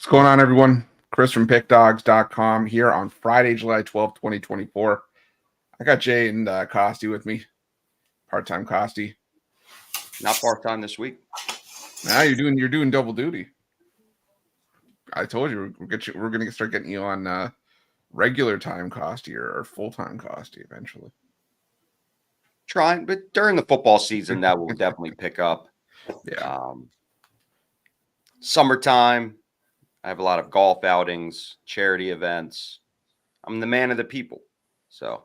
What's going on, everyone? Chris from PickDogs.com here on Friday, July 12th, 2024. I got Jay and Costi with me. Part-time Costi. Not part-time this week. Now you're doing double duty. I told you we're gonna start getting you on regular time Costi or full-time Costi eventually. Trying, but during the football season, that will definitely pick up. Yeah. Summertime, I have a lot of golf outings, charity events. I'm the man of the people. So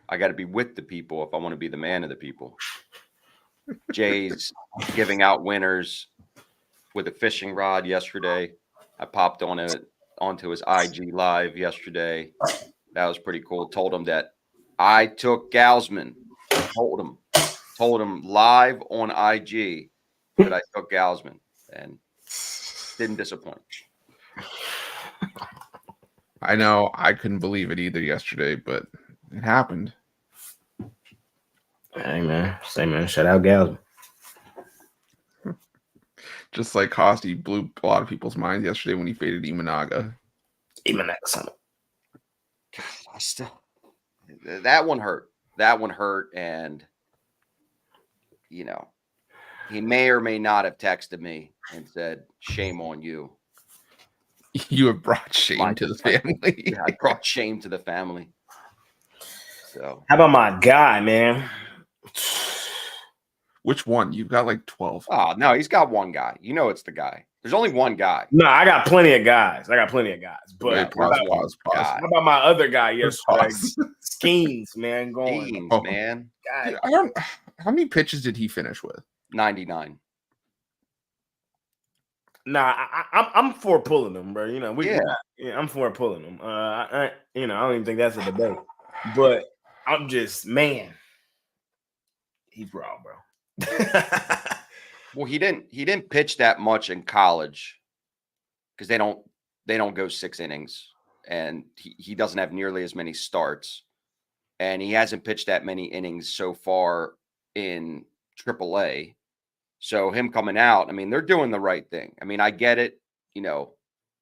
I got to be with the people if I want to be the man of the people. Jay's giving out winners with a fishing rod yesterday. I popped onto his IG live yesterday. That was pretty cool. Told him that I took Galsman. Told him live on IG that I took Galsman, and didn't disappoint. I know I couldn't believe it either yesterday, but it happened. Hey man, say man, shout out Galsman. Just like Costi blew a lot of people's minds yesterday when he faded Imanaga. Imanaga. I still, that one hurt. That one hurt, and you know, he may or may not have texted me and said, "Shame on you." You have brought shame to the family. Yeah, I brought shame to the family. So, how about my guy, man? Which one? You've got like 12. Oh, no, he's got one guy. You know it's the guy. There's only one guy. No, I got plenty of guys. But Wait, pause. How about my other guy yesterday? Schemes, man. Man. God. How many pitches did he finish with? 99. Nah, I'm for pulling him, bro. You know, I'm for pulling him. I don't even think that's a debate. But I'm just, man, he's raw, bro. Well, he didn't pitch that much in college because they don't go 6 innings, and he doesn't have nearly as many starts, and he hasn't pitched that many innings so far in AAA. So him coming out, I mean, they're doing the right thing. I mean, I get it,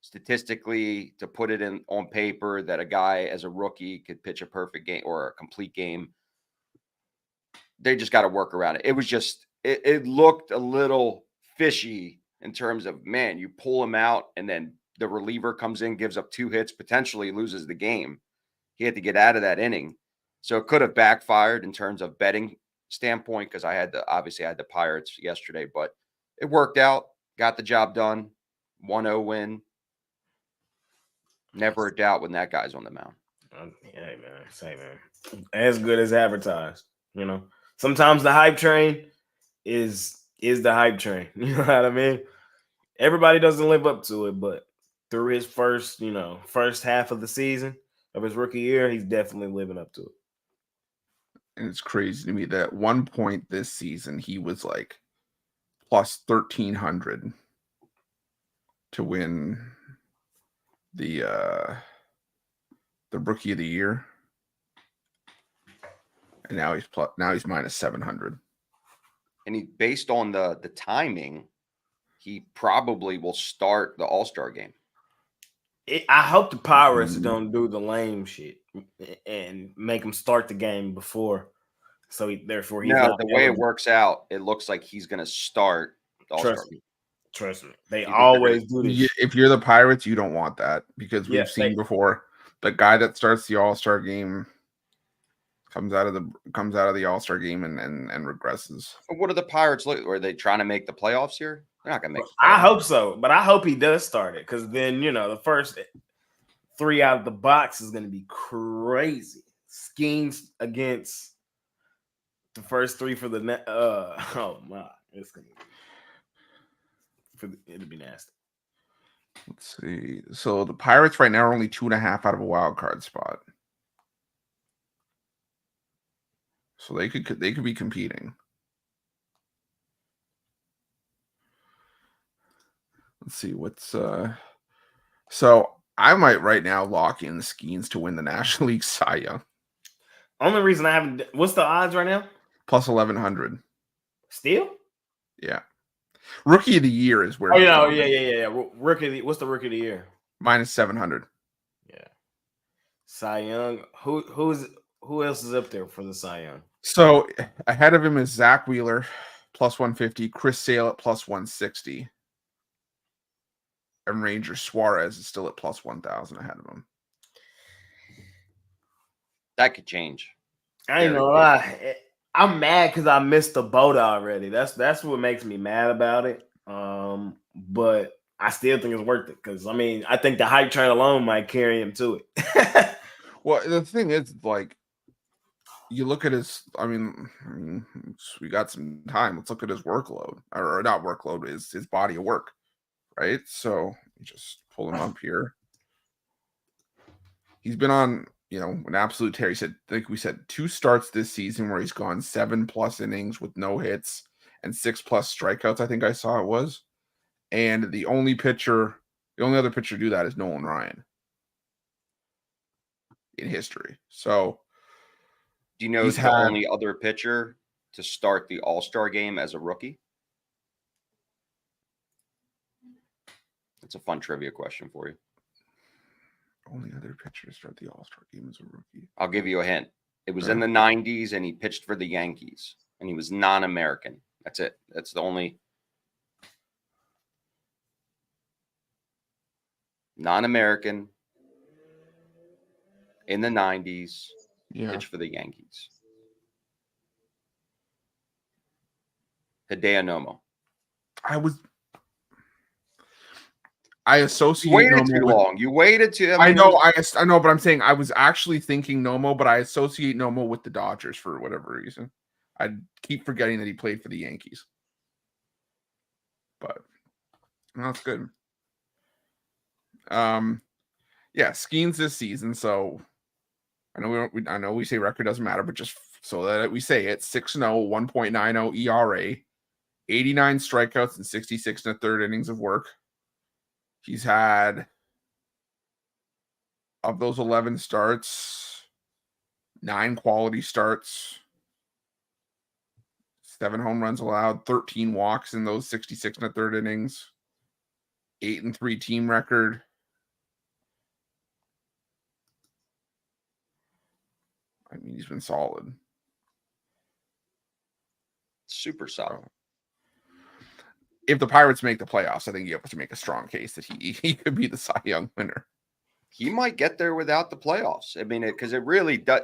statistically, to put it on paper that a guy as a rookie could pitch a perfect game or a complete game. They just got to work around it. It was just, it looked a little fishy in terms of, man, you pull him out and then the reliever comes in, gives up 2 hits, potentially loses the game. He had to get out of that inning. So it could have backfired in terms of betting standpoint because I had the Pirates yesterday, but it worked out, got the job done, 1-0 win. Never a doubt when that guy's on the mound. Hey, man, say, man, as good as advertised, Sometimes the hype train is the hype train. You know what I mean? Everybody doesn't live up to it, but through his first half of the season of his rookie year, he's definitely living up to it. And it's crazy to me that at one point this season, he was like plus 1,300 to win the rookie of the year. And now he's minus 700. And he, based on the timing, he probably will start the All-Star game. I hope the Pirates don't do the lame shit and make him start the game before. So therefore, he's not the way it works out, it looks like he's going to start the All-Star game. Trust me. They always do this. If you're the Pirates, you don't want that because we've seen before the guy that starts the All-Star game comes out of the All-Star game and regresses. What are the Pirates look? Are they trying to make the playoffs here? They're not going to make. I hope so, but I hope he does start it because then the first 3 out of the box is going to be crazy. Schemes against the first 3 for the net. Oh my, it's going to be it'll be nasty. Let's see. So the Pirates right now are only 2.5 out of a wild card spot. So they could be competing. Let's see what's so I might right now lock in the Skeens to win the National League Cy Young. Only reason I haven't, what's the odds right now? Plus 1,100. Still? Yeah. Rookie of the year is where. Oh yeah. What's the rookie of the year? -700. Yeah. Cy Young. Who else is up there for the Cy Young? So ahead of him is Zach Wheeler, +150. Chris Sale at +160. And Ranger Suarez is still at +1,000 ahead of him. That could change. I ain't gonna lie. I'm mad because I missed the boat already. That's what makes me mad about it. But I still think it's worth it because I think the hype train alone might carry him to it. Well, the thing is, like, you look at his. I mean, we got some time. Let's look at his workload, or not workload, his body of work, right? So just pull him up here. He's been on, an absolute tear. He said, like we said, 2 starts this season where he's gone 7+ innings with no hits and 6+ strikeouts. I think I saw it was, and the only other pitcher to do that is Nolan Ryan in history. So, do you know the only other pitcher to start the All-Star game as a rookie? That's a fun trivia question for you. Only other pitcher to start the All-Star game as a rookie. I'll give you a hint. It was in the 90s, and he pitched for the Yankees, and he was non-American. That's it. That's the only non-American in the 90s. Pitched for the Yankees. Hideo Nomo. I associate. You waited too long. You waited too. I know, but I'm saying I was actually thinking Nomo, but I associate Nomo with the Dodgers for whatever reason. I keep forgetting that he played for the Yankees. But that's good. Skeens this season. So I know we say record doesn't matter, but just so that we say it, 6-0, 1.90 ERA, 89 strikeouts and 66 1/3 innings of work. He's had, of those 11 starts, 9 quality starts, 7 home runs allowed, 13 walks in those 66 1/3 innings, 8-3 team record. I mean, he's been solid. Super solid. If the Pirates make the playoffs, I think you have to make a strong case that he could be the Cy Young winner. He might get there without the playoffs. I mean, because it really does.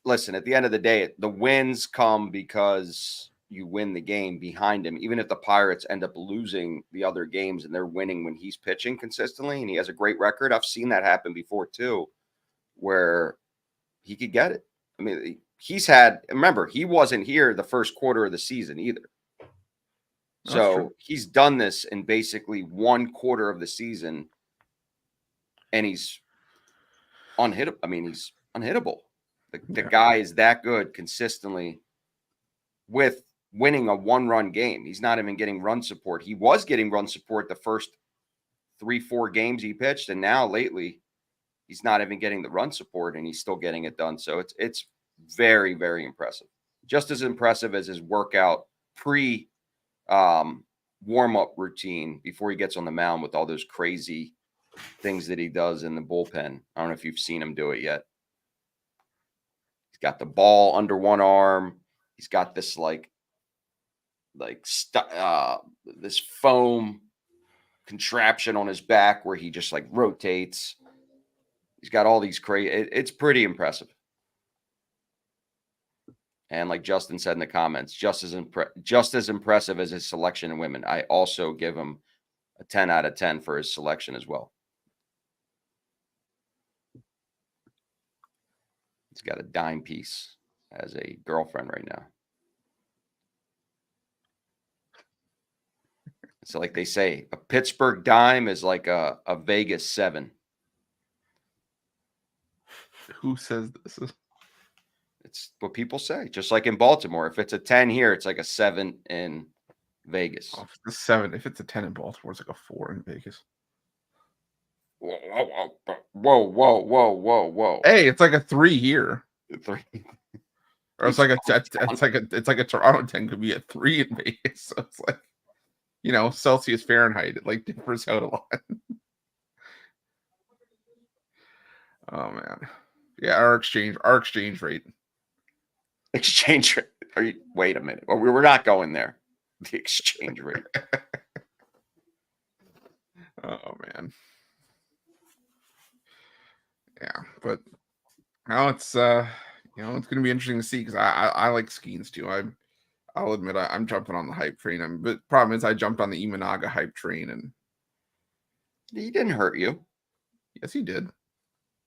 Listen, at the end of the day, the wins come because you win the game behind him. Even if the Pirates end up losing the other games and they're winning when he's pitching consistently and he has a great record, I've seen that happen before too, where he could get it. I mean, remember, he wasn't here the first quarter of the season either. So he's done this in basically 1 quarter of the season, and he's unhittable. I mean, he's unhittable. The guy is that good consistently with winning a 1-run game. He's not even getting run support. He was getting run support the first 3-4 games he pitched, and now lately he's not even getting the run support, and he's still getting it done. So it's very, very impressive. Just as impressive as his workout warm-up routine before he gets on the mound with all those crazy things that he does in the bullpen. I don't know if you've seen him do it yet. He's got the ball under one arm. He's got this this foam contraption on his back where he just rotates. He's got all these crazy. It's pretty impressive. And like Justin said in the comments, just as impressive as his selection in women. I also give him a 10 out of 10 for his selection as well. He's got a dime piece as a girlfriend right now. So like they say, a Pittsburgh dime is like a Vegas 7. Who says this? It's what people say. Just like in Baltimore, if it's a 10 here, it's like a 7 in Vegas. If it's a 7, if it's a 10 in Baltimore, it's like a 4 in Vegas. Whoa. Hey, it's like a 3 here. 3. Or it's like a Toronto 10 could be a 3 in Vegas. So it's like, Celsius Fahrenheit, it like differs out a lot. Oh man. Yeah, our exchange rate. Exchange rate. Wait a minute. We're not going there. The exchange rate. Oh man. Yeah, but now it's it's gonna be interesting to see because I like Skeens too. I'll admit I'm jumping on the hype train. But problem is I jumped on the Imanaga hype train and He didn't hurt you. yes, he did.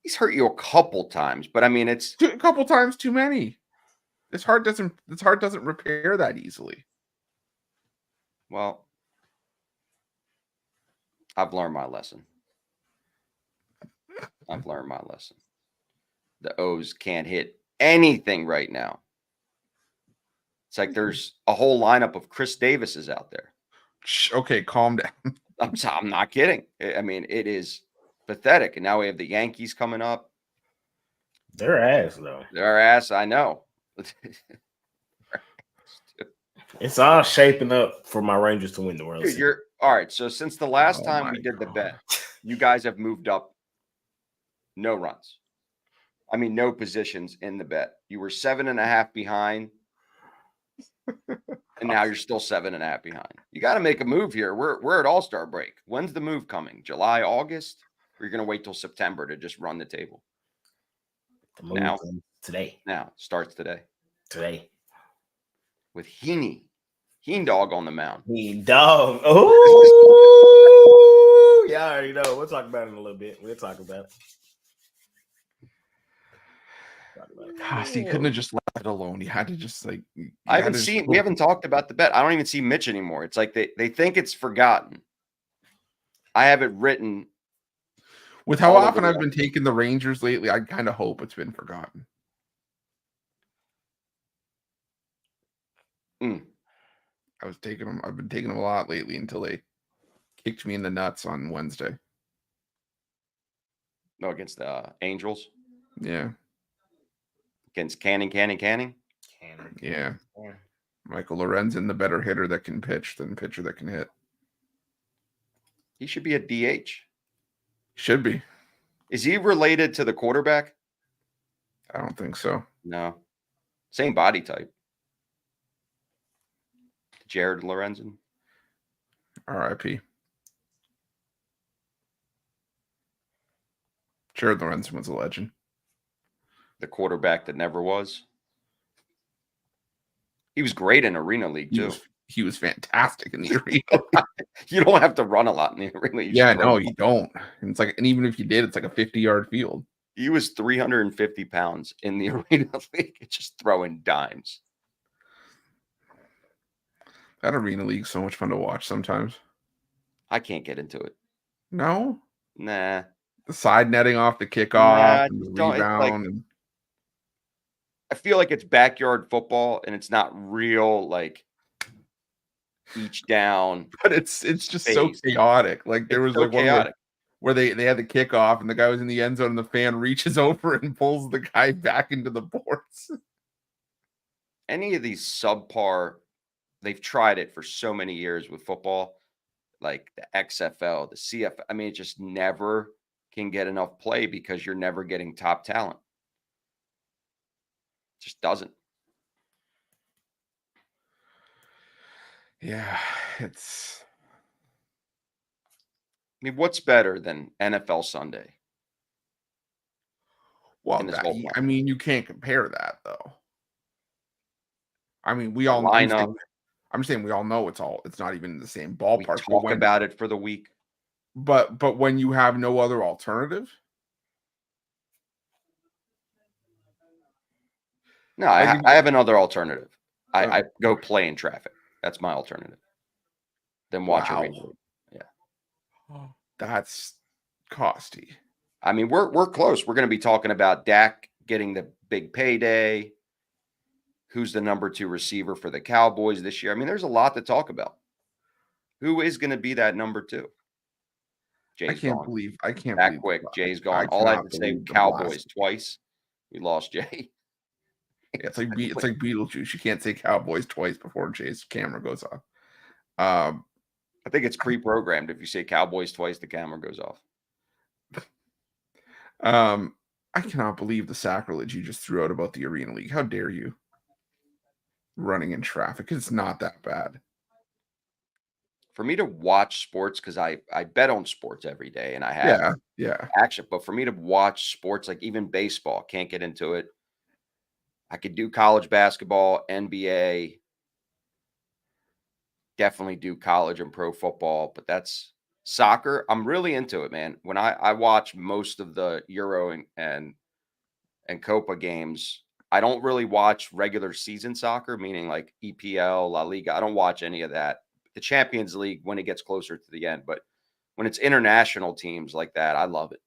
He's hurt you a couple times, but I mean, it's a couple times too many. This heart doesn't repair that easily. Well, I've learned my lesson. The O's can't hit anything right now. It's like there's a whole lineup of Chris Davises out there. Okay, calm down. I'm not kidding. I mean, it is pathetic. And now we have the Yankees coming up. They're ass, though. They're ass, I know. It's all shaping up for my Rangers to win the World Series. You're all right. So since the last time we did the bet, you guys have moved up no runs. I mean, no positions in the bet. You were 7.5 behind, and now you're still 7.5 behind. You got to make a move here. We're at All-Star break. When's the move coming? July, August? Or you're going to wait till September to just run the table? The move Now, today. Now starts today. Today. With Heen Dog on the mound. Heen Dog. Oh, yeah, I already know. We'll talk about it in a little bit. We'll talk about it. Gosh, he couldn't have just left it alone. He had to just like. We haven't talked about the bet. I don't even see Mitch anymore. It's like they think it's forgotten. I have it written. With how often I've been taking the Rangers lately, I kind of hope it's been forgotten. I've been taking them a lot lately until they kicked me in the nuts on Wednesday. No, against the Angels. Yeah. Against Canning. Yeah. Michael Lorenzen, the better hitter that can pitch than pitcher that can hit. He should be a DH. Should be. Is he related to the quarterback? I don't think so. No. Same body type. Jared Lorenzen. R.I.P. Jared Lorenzen was a legend. The quarterback that never was. He was great in Arena League, too. He was fantastic in the arena. You don't have to run a lot in the arena. You don't. And it's like, and even if you did, it's like a 50-yard field. He was 350 pounds in the Arena League, just throwing dimes. That Arena League's so much fun to watch sometimes. I can't get into it. No? Nah. The side netting off the kickoff and the rebound. I feel like it's backyard football and it's not real, like each down. But it's just so chaotic. Like there was like one where they had the kickoff and the guy was in the end zone and the fan reaches over and pulls the guy back into the boards. Any of these subpar, they've tried it for so many years with football, like the XFL, the CFL. I mean, it just never can get enough play because you're never getting top talent. It just doesn't. Yeah, it's. I mean, what's better than NFL Sunday? Well, I mean, you can't compare that though. I mean, we all know. I'm saying we all know it's not even in the same ballpark. We talk about it for the week. But when you have no other alternative. No, I have another alternative. I go play in traffic. That's my alternative. Then watch a Ranger. Yeah. That's costly. I mean, we're close. We're going to be talking about Dak getting the big payday. Who's the number 2 receiver for the Cowboys this year? I mean, there's a lot to talk about. Who is going to be that number 2? I can't believe quick. Jay's gone. All I have to say, Cowboys twice. We lost Jay. It's like Beetlejuice. You can't say Cowboys twice before Jay's camera goes off. I think it's pre-programmed. If you say Cowboys twice, the camera goes off. I cannot believe the sacrilege you just threw out about the Arena League. How dare you? Running in traffic. It's not that bad. For me to watch sports, because I bet on sports every day and I have action, but for me to watch sports, like even baseball, can't get into it. I could do college basketball, NBA, definitely do college and pro football, but that's soccer. I'm really into it, man. When I watch most of the Euro and Copa games, I don't really watch regular season soccer, meaning like EPL, La Liga. I don't watch any of that. The Champions League when it gets closer to the end, but when it's international teams like that, I love it.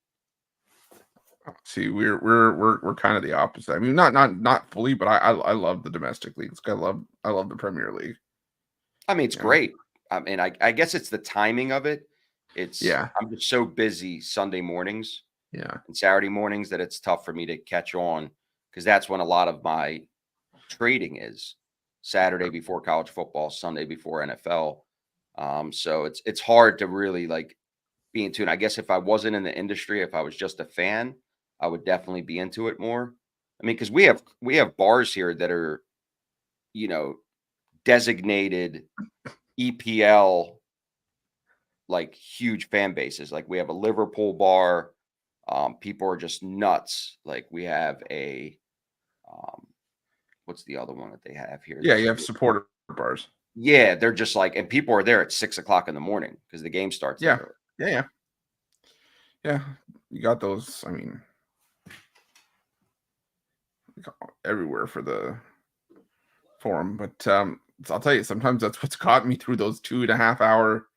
See, we're kind of the opposite. I mean, not fully, but I love the domestic leagues. I love the Premier League. I mean, it's great. I mean, I guess it's the timing of it. I'm just so busy Sunday mornings, and Saturday mornings that it's tough for me to catch on, because that's when a lot of my trading is. Saturday before college football, Sunday before NFL. So it's hard to really like be into it. I guess if I wasn't in the industry, if I was just a fan, I would definitely be into it more. I mean, because we have bars here that are, designated EPL, like huge fan bases. Like we have a Liverpool bar. People are just nuts. Like we have a what's the other one that they have here? Yeah, you have supporter bars. Yeah, they're just like, and people are there at 6 o'clock in the morning because the game starts. Yeah, yeah. You got those. I mean, everywhere for the forum, but I'll tell you, sometimes that's what's got me through those 2.5 hour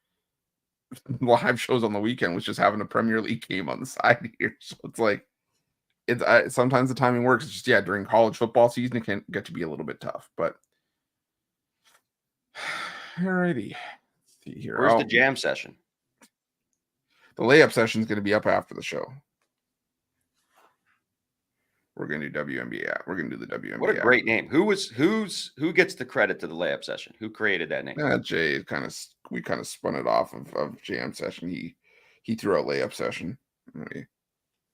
live shows on the weekend, was just having a Premier League game on the side here. So it's like, sometimes the timing works. It's just, during college football season, it can get to be a little bit tough, but alrighty. Let's see here. Where's the jam session? The layup session is going to be up after the show. We're going to do WNBA. We're going to do the WNBA. What a great name. Who gets the credit to the layup session? Who created that name? Jay we kind of spun it off of jam session. He threw out layup session.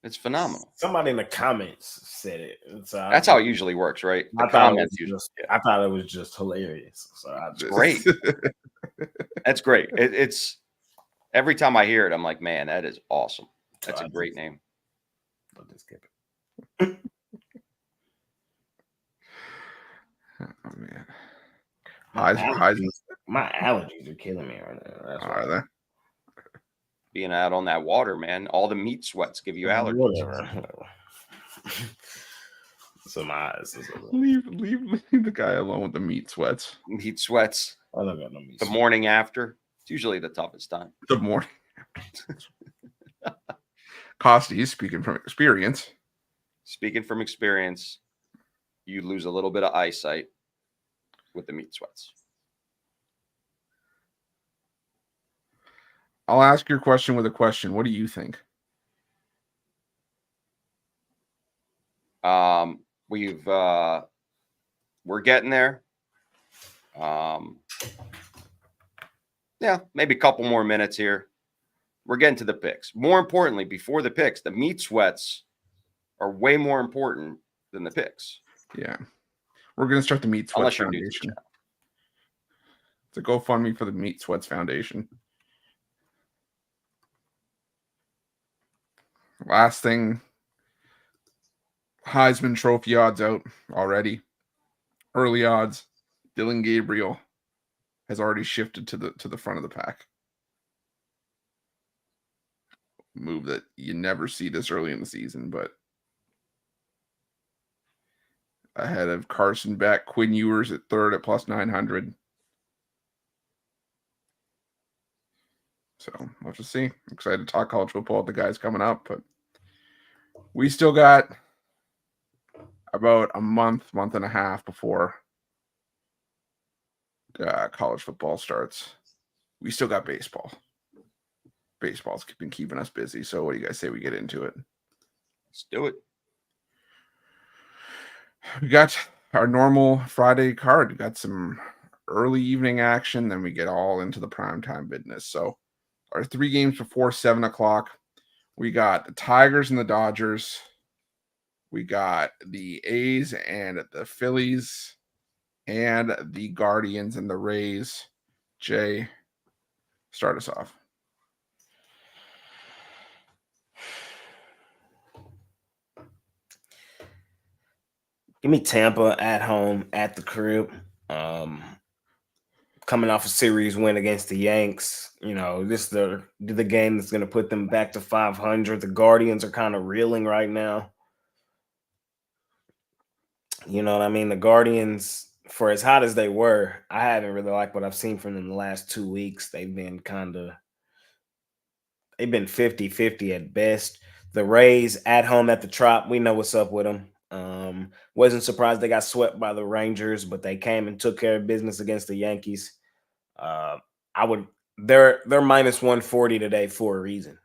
It's phenomenal. Somebody in the comments said it. So that's how it usually works, right? I thought it was just hilarious. So it's great. That's great. It's every time I hear it, I'm like, man, that is awesome. That's a great name. I'll just skip it. Oh man, my allergies are killing me right now. That's are they? Being out on that water, man, all the meat sweats give you allergies. Whatever. So my eyes. Leave the guy alone with the meat sweats. Meat sweats. I don't got no meat. The morning after, it's usually the toughest time. The morning. Costi, speaking from experience. Speaking from experience, you lose a little bit of eyesight with the meat sweats. I'll ask your question with a question. What do you think? We're getting there. Maybe a couple more minutes here. We're getting to the picks. More importantly, before the picks, the meat sweats are way more important than the picks. Yeah. We're going to start the Meat Sweats Foundation. It's a GoFundMe for the Meat Sweats Foundation. Last thing, Heisman Trophy odds out already. Early odds, Dylan Gabriel has already shifted to the front of the pack. Move that you never see this early in the season, but ahead of Carson Beck, Quinn Ewers at third at plus 900. So we'll just see. Excited to talk college football with the guys coming up, but we still got about a month and a half before college football starts. We still got baseball. Baseball's been keeping us busy. So what do you guys say we get into it? Let's do it. We got our normal Friday card. We got some early evening action, then we get all into the primetime business. So our 3 games before 7 o'clock, we got the Tigers and the Dodgers. We got the A's and the Phillies and the Guardians and the Rays. Jay, start us off. Give me Tampa at home at the crib. Coming off a series win against the Yanks, this is the game that's going to put them back to 500. The Guardians are kind of reeling right now. You know what I mean? The Guardians, for as hot as they were, I haven't really liked what I've seen from them the last 2 weeks. They've been 50-50 at best. The Rays at home at the Trop, we know what's up with them. Wasn't surprised they got swept by the Rangers, but they came and took care of business against the Yankees. They're minus 140 today for a reason.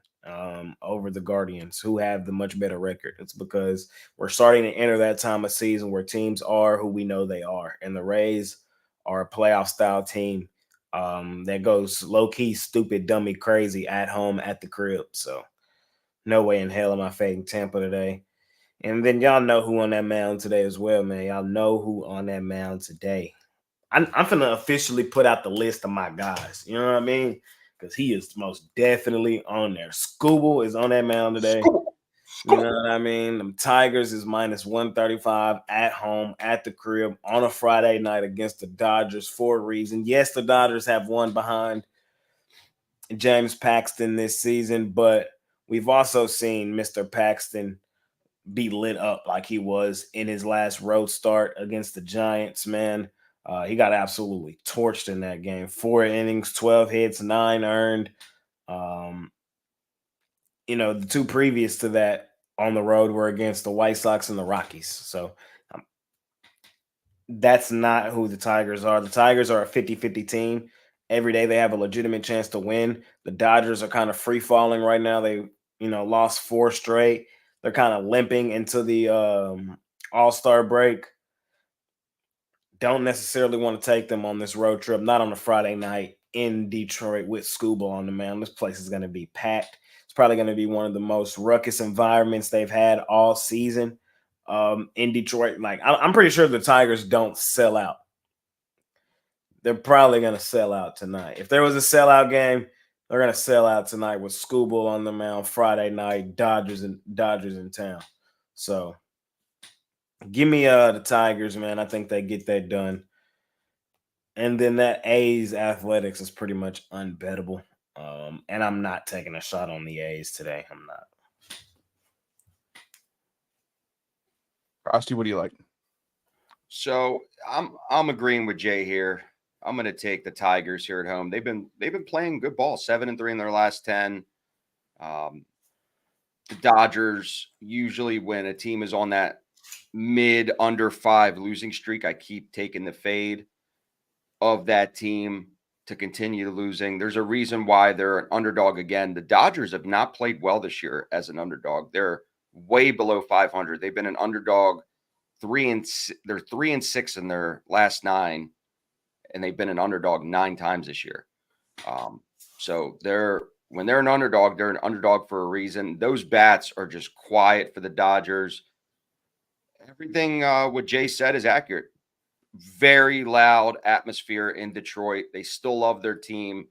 Over the Guardians, who have the much better record. It's because we're starting to enter that time of season where teams are who we know they are, and the Rays are a playoff style team that goes low key, stupid, dummy, crazy at home at the crib. So no way in hell am I fading Tampa today. And then y'all know who on that mound today as well, man. Y'all know who on that mound today. I'm finna officially put out the list of my guys. You know what I mean? Because he is most definitely on there. Scooble is on that mound today. Scooble. You know what I mean? The Tigers is minus 135 at home, at the crib, on a Friday night against the Dodgers for a reason. Yes, the Dodgers have won behind James Paxton this season, but we've also seen Mr. Paxton be lit up like he was in his last road start against the Giants, man. He got absolutely torched in that game. 4 innings, 12 hits, 9 earned. The 2 previous to that on the road were against the White Sox and the Rockies. So that's not who the Tigers are. The Tigers are a 50-50 team. Every day they have a legitimate chance to win. The Dodgers are kind of free falling right now. They, lost 4 straight. They're kind of limping into the All-Star break. Don't necessarily want to take them on this road trip, not on a Friday night in Detroit with Scooble on the mound. This place is going to be packed. It's probably going to be one of the most ruckus environments they've had all season in Detroit. Like, I'm pretty sure the Tigers don't sell out. They're probably going to sell out tonight. If there was a sellout game, they're going to sell out tonight with Scooble on the mound Friday night, Dodgers in town. So give me the Tigers, man. I think they get that done. And then that A's Athletics is pretty much unbettable. And I'm not taking a shot on the A's today. I'm not. Frosty, what do you like? So I'm agreeing with Jay here. I'm going to take the Tigers here at home. They've been playing good ball, 7-3 in their last 10. The Dodgers, usually when a team is on that mid under 5 losing streak, I keep taking the fade of that team to continue losing. There's a reason why they're an underdog again. The Dodgers have not played well this year as an underdog. They're way below 500. They've been an underdog 3-6 in their last 9, and they've been an underdog 9 times this year. So when they're an underdog for a reason. Those bats are just quiet for the Dodgers. Everything what Jay said is accurate. Very loud atmosphere in Detroit. They still love their team.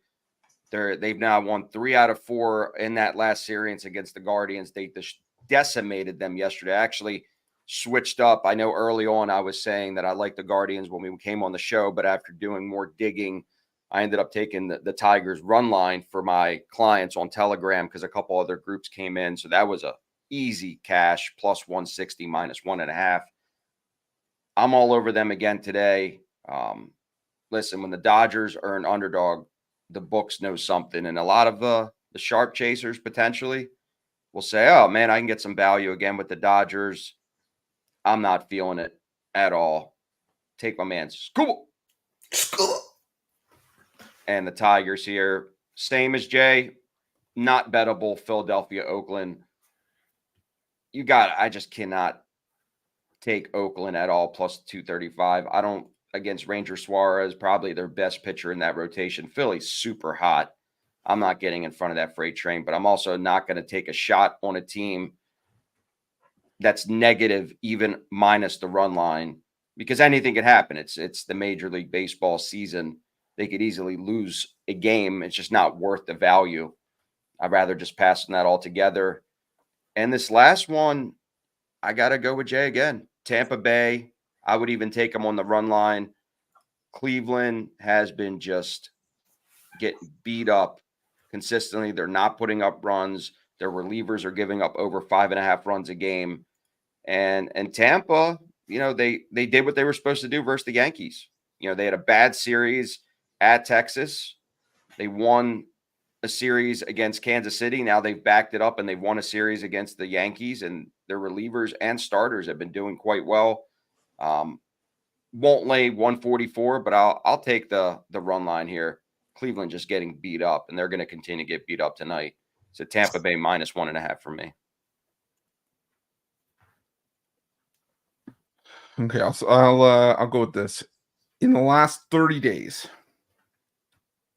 They've now won 3 out of 4 in that last series against the Guardians. They decimated them yesterday. Actually switched up. I know early on I was saying that I like the Guardians when we came on the show, but after doing more digging, I ended up taking the Tigers run line for my clients on Telegram because a couple other groups came in. So that was a easy cash plus 160 minus 1.5. I'm all over them again today. Listen, when the Dodgers are an underdog, the books know something. And a lot of the sharp chasers potentially will say, oh, man, I can get some value again with the Dodgers. I'm not feeling it at all. Take my man Scooble. And the Tigers here, same as Jay, not bettable. Philadelphia, Oakland. I just cannot take Oakland at all plus 235. I don't against Ranger Suarez, probably their best pitcher in that rotation. Philly's super hot. I'm not getting in front of that freight train, but I'm also not going to take a shot on a team that's negative, even minus the run line, because anything could happen. It's the Major League Baseball season. They could easily lose a game. It's just not worth the value. I'd rather just pass on that altogether. And this last one, I got to go with Jay again. Tampa Bay, I would even take them on the run line. Cleveland has been just getting beat up consistently. They're not putting up runs. Their relievers are giving up over 5.5 runs a game. And Tampa, they did what they were supposed to do versus the Yankees. They had a bad series at Texas. They won a series against Kansas City. Now they've backed it up and they've won a series against the Yankees, and their relievers and starters have been doing quite well. Won't lay 144, but I'll take the run line here. Cleveland just getting beat up, and they're going to continue to get beat up tonight. So Tampa Bay minus 1.5 for me. Okay, I'll go with this. In the last 30 days,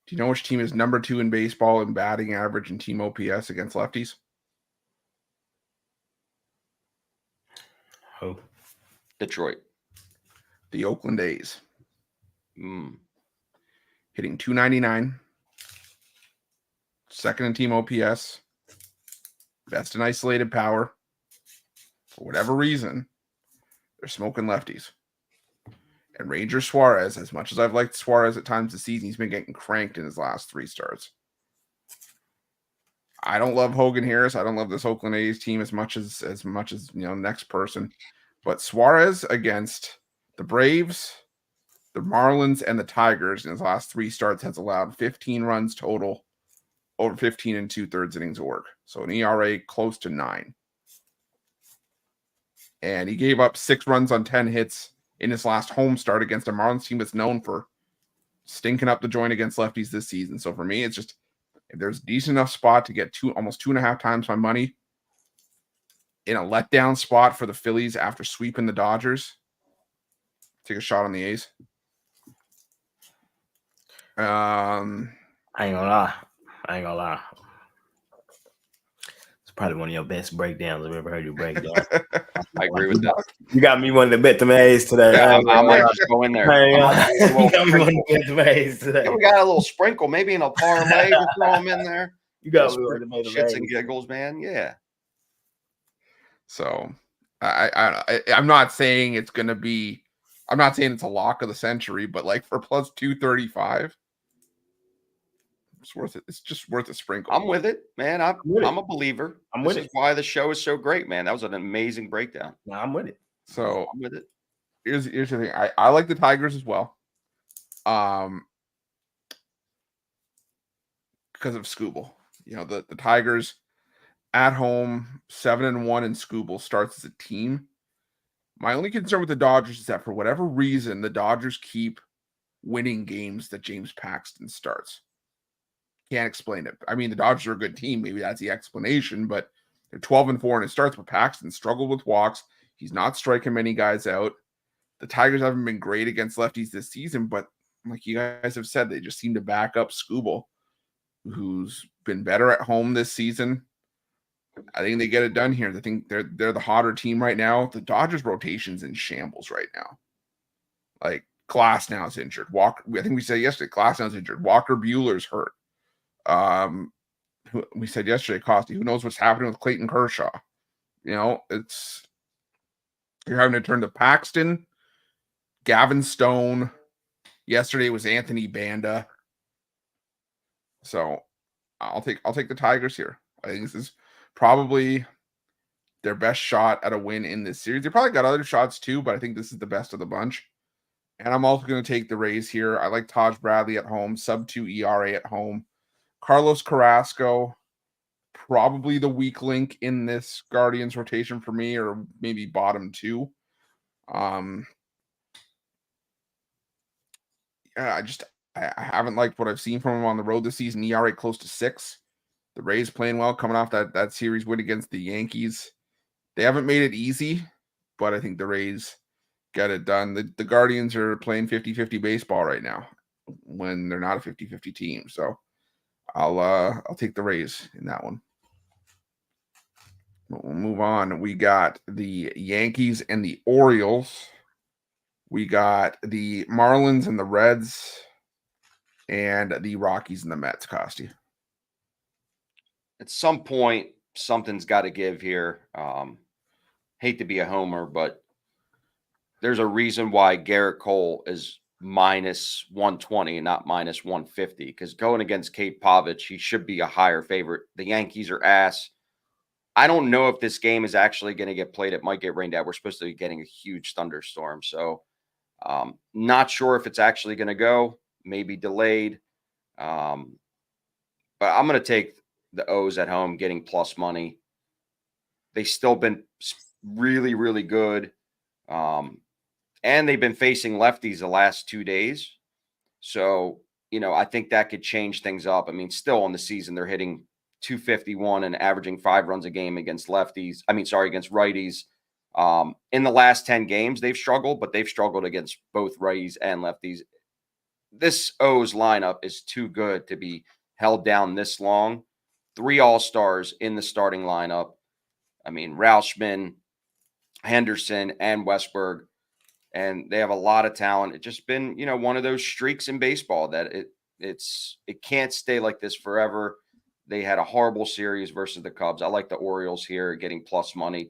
do you know which team is number 2 in baseball in batting average and team OPS against lefties? Who? Detroit. The Oakland A's. Hitting .299. Second in team OPS. Best in isolated power. For whatever reason, they're smoking lefties. And Ranger Suarez, as much as I've liked Suarez at times this season, he's been getting cranked in his last 3 starts. I don't love Hogan Harris. I don't love this Oakland A's team as much as next person. But Suarez against the Braves, the Marlins, and the Tigers in his last 3 starts has allowed 15 runs total, over 15 and 2/3 innings of work. So an ERA close to 9. And he gave up 6 runs on 10 hits in his last home start against a Marlins team that's known for stinking up the joint against lefties this season. So for me, it's just, if there's a decent enough spot to get almost 2.5 times my money in a letdown spot for the Phillies after sweeping the Dodgers, take a shot on the A's. I ain't gonna lie. It's probably one of your best breakdowns I've ever heard you break down. I agree with that. You got me wanting to bet them A's today. Yeah, I might just go in there. You got me wanting to bet them A's today. Yeah, we got a little sprinkle, maybe in a parlay. We'll throw them in there. You got me wanting to bet them Shits A's. and giggles, man. Yeah. So I'm not saying it's going to be, I'm not saying it's a lock of the century, but like for plus 235, it's worth it. It's just worth a sprinkle. I'm with it, man. I'm a believer. This is why the show is so great, man. That was an amazing breakdown. No, I'm with it. So I'm with it. Here's the thing. I like the Tigers as well. Because of Scooble. The Tigers at home, 7-1 in Scooble starts as a team. My only concern with the Dodgers is that for whatever reason, the Dodgers keep winning games that James Paxton starts. Can't explain it. I mean, the Dodgers are a good team. Maybe that's the explanation, but they're 12-4 and it starts with Paxton struggled with walks. He's not striking many guys out. The Tigers haven't been great against lefties this season, but like you guys have said, they just seem to back up Scooble, who's been better at home this season. I think they get it done here. I think they're the hotter team right now. The Dodgers rotation's in shambles right now. Like Glasnow's injured. Walker, I think we said yesterday, Glasnow's injured. Walker Buehler's hurt. We said yesterday, Costi, who knows what's happening with Clayton Kershaw? It's you're having to turn to Paxton, Gavin Stone. Yesterday was Anthony Banda. So I'll take the Tigers here. I think this is probably their best shot at a win in this series. They probably got other shots too, but I think this is the best of the bunch. And I'm also going to take the Rays here. I like Taj Bradley at home, sub-2 ERA at home. Carlos Carrasco, probably the weak link in this Guardians rotation for me, or maybe bottom 2. I haven't liked what I've seen from him on the road this season. ERA close to 6. The Rays playing well, coming off that series win against the Yankees. They haven't made it easy, but I think the Rays get it done. The Guardians are playing 50-50 baseball right now when they're not a 50-50 team. So I'll take the Rays in that one. We'll move on. We got the Yankees and the Orioles. We got the Marlins and the Reds, and the Rockies and the Mets, Costi. At some point, something's got to give here. Hate to be a homer, but there's a reason why Garrett Cole is minus 120 and not minus 150, because going against Kate Povich, he should be a higher favorite. The Yankees are ass. I don't know if this game is actually going to get played. It might get rained out. We're supposed to be getting a huge thunderstorm. So not sure if it's actually going to go, maybe delayed. But I'm going to take the O's at home getting plus money. They've still been really, really good. And they've been facing lefties the last 2 days. So, I think that could change things up. I mean, still on the season, they're hitting 251 and averaging 5 runs a game against against righties. In the last 10 games, they've struggled, but they've struggled against both righties and lefties. This O's lineup is too good to be held down this long. 3 all-stars in the starting lineup. I mean, Rauschman, Henderson, and Westberg. And they have a lot of talent. It's just been, one of those streaks in baseball that it can't stay like this forever. They had a horrible series versus the Cubs. I like the Orioles here getting plus money.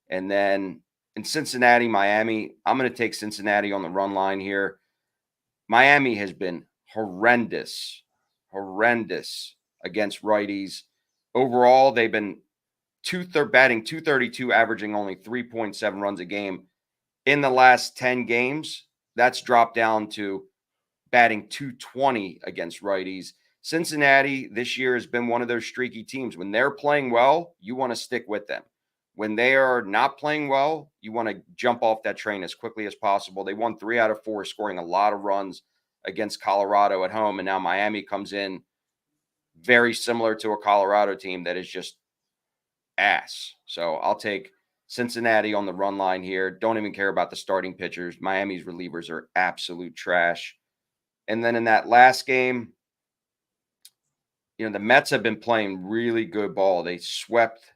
And then in Cincinnati, Miami, I'm going to take Cincinnati on the run line here. Miami has been horrendous against righties. Overall, they've been batting 232, averaging only 3.7 runs a game. In the last 10 games, that's dropped down to batting 220 against righties. Cincinnati this year has been one of those streaky teams. When they're playing well, you want to stick with them. When they are not playing well, you want to jump off that train as quickly as possible. They won 3 out of 4, scoring a lot of runs against Colorado at home. And now Miami comes in very similar to a Colorado team that is just ass. So I'll take Cincinnati on the run line here. Don't even care about the starting pitchers. Miami's relievers are absolute trash. And then in that last game, the Mets have been playing really good ball. They swept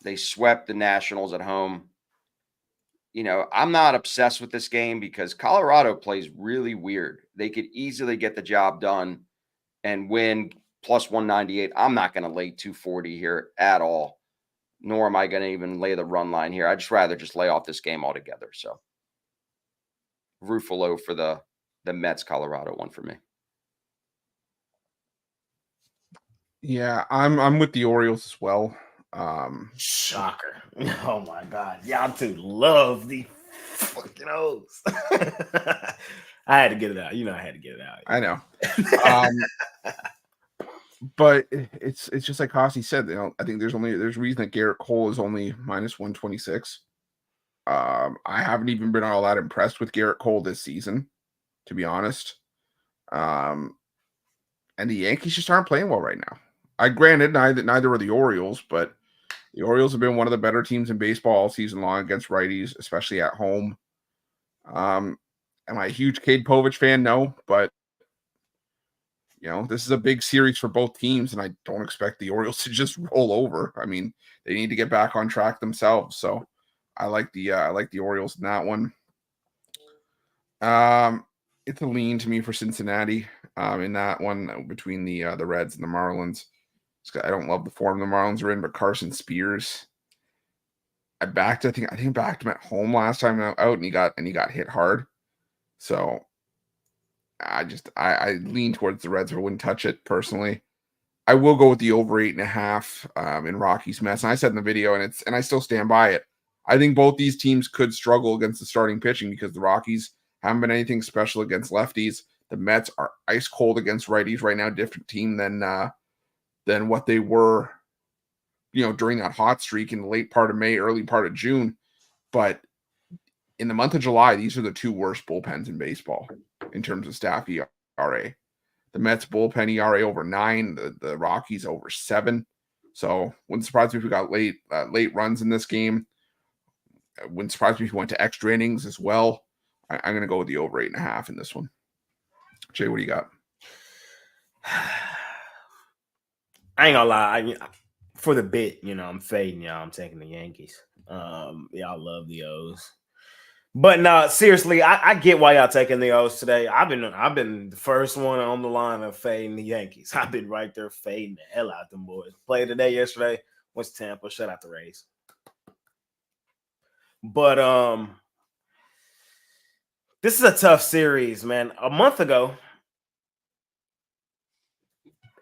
the Nationals at home. I'm not obsessed with this game because Colorado plays really weird. They could easily get the job done and win plus 198. I'm not going to lay 240 here at all, nor am I going to even lay the run line here. I'd just rather just lay off this game altogether. So Ruffalo for the Mets Colorado one for me. Yeah, I'm with the Orioles as well. Shocker. Oh my God. Y'all two love the fucking O's. I had to get it out. I had to get it out. I know. But it's just like Costi said, I think there's a reason that Garrett Cole is only minus 126. I haven't even been all that impressed with Garrett Cole this season, to be honest. And the Yankees just aren't playing well right now. Granted, neither are the Orioles, but the Orioles have been one of the better teams in baseball all season long against righties, especially at home. Am I a huge Cade Povich fan? No, but this is a big series for both teams, and I don't expect the Orioles to just roll over. I mean, they need to get back on track themselves. So I like the Orioles in that one. It's a lean to me for Cincinnati in that one between the Reds and the Marlins. I don't love the form the Marlins are in, but Carson Spears, I backed him at home last time out, and he got hit hard. So I lean towards the Reds, but I wouldn't touch it personally. I will go with the over 8.5 in Rockies Mets. And I said in the video, and I still stand by it. I think both these teams could struggle against the starting pitching because the Rockies haven't been anything special against lefties. The Mets are ice cold against righties right now, different team than what they were, during that hot streak in the late part of May, early part of June. But in the month of July, these are the 2 worst bullpens in baseball in terms of staff ERA. The Mets bullpen ERA over 9, the Rockies over 7. So wouldn't surprise me if we got late runs in this game. It wouldn't surprise me if he went to extra innings as well. I'm going to go with the over 8.5 in this one. Jay, what do you got? I ain't gonna lie. For the bit, I'm fading y'all. I'm taking the Yankees. Y'all love the O's. But no, seriously, I get why y'all taking the O's today. I've been the first one on the line of fading the Yankees. I've been right there fading the hell out them boys. Played today, yesterday was Tampa. Shut out the Rays. But this is a tough series, man. A month ago,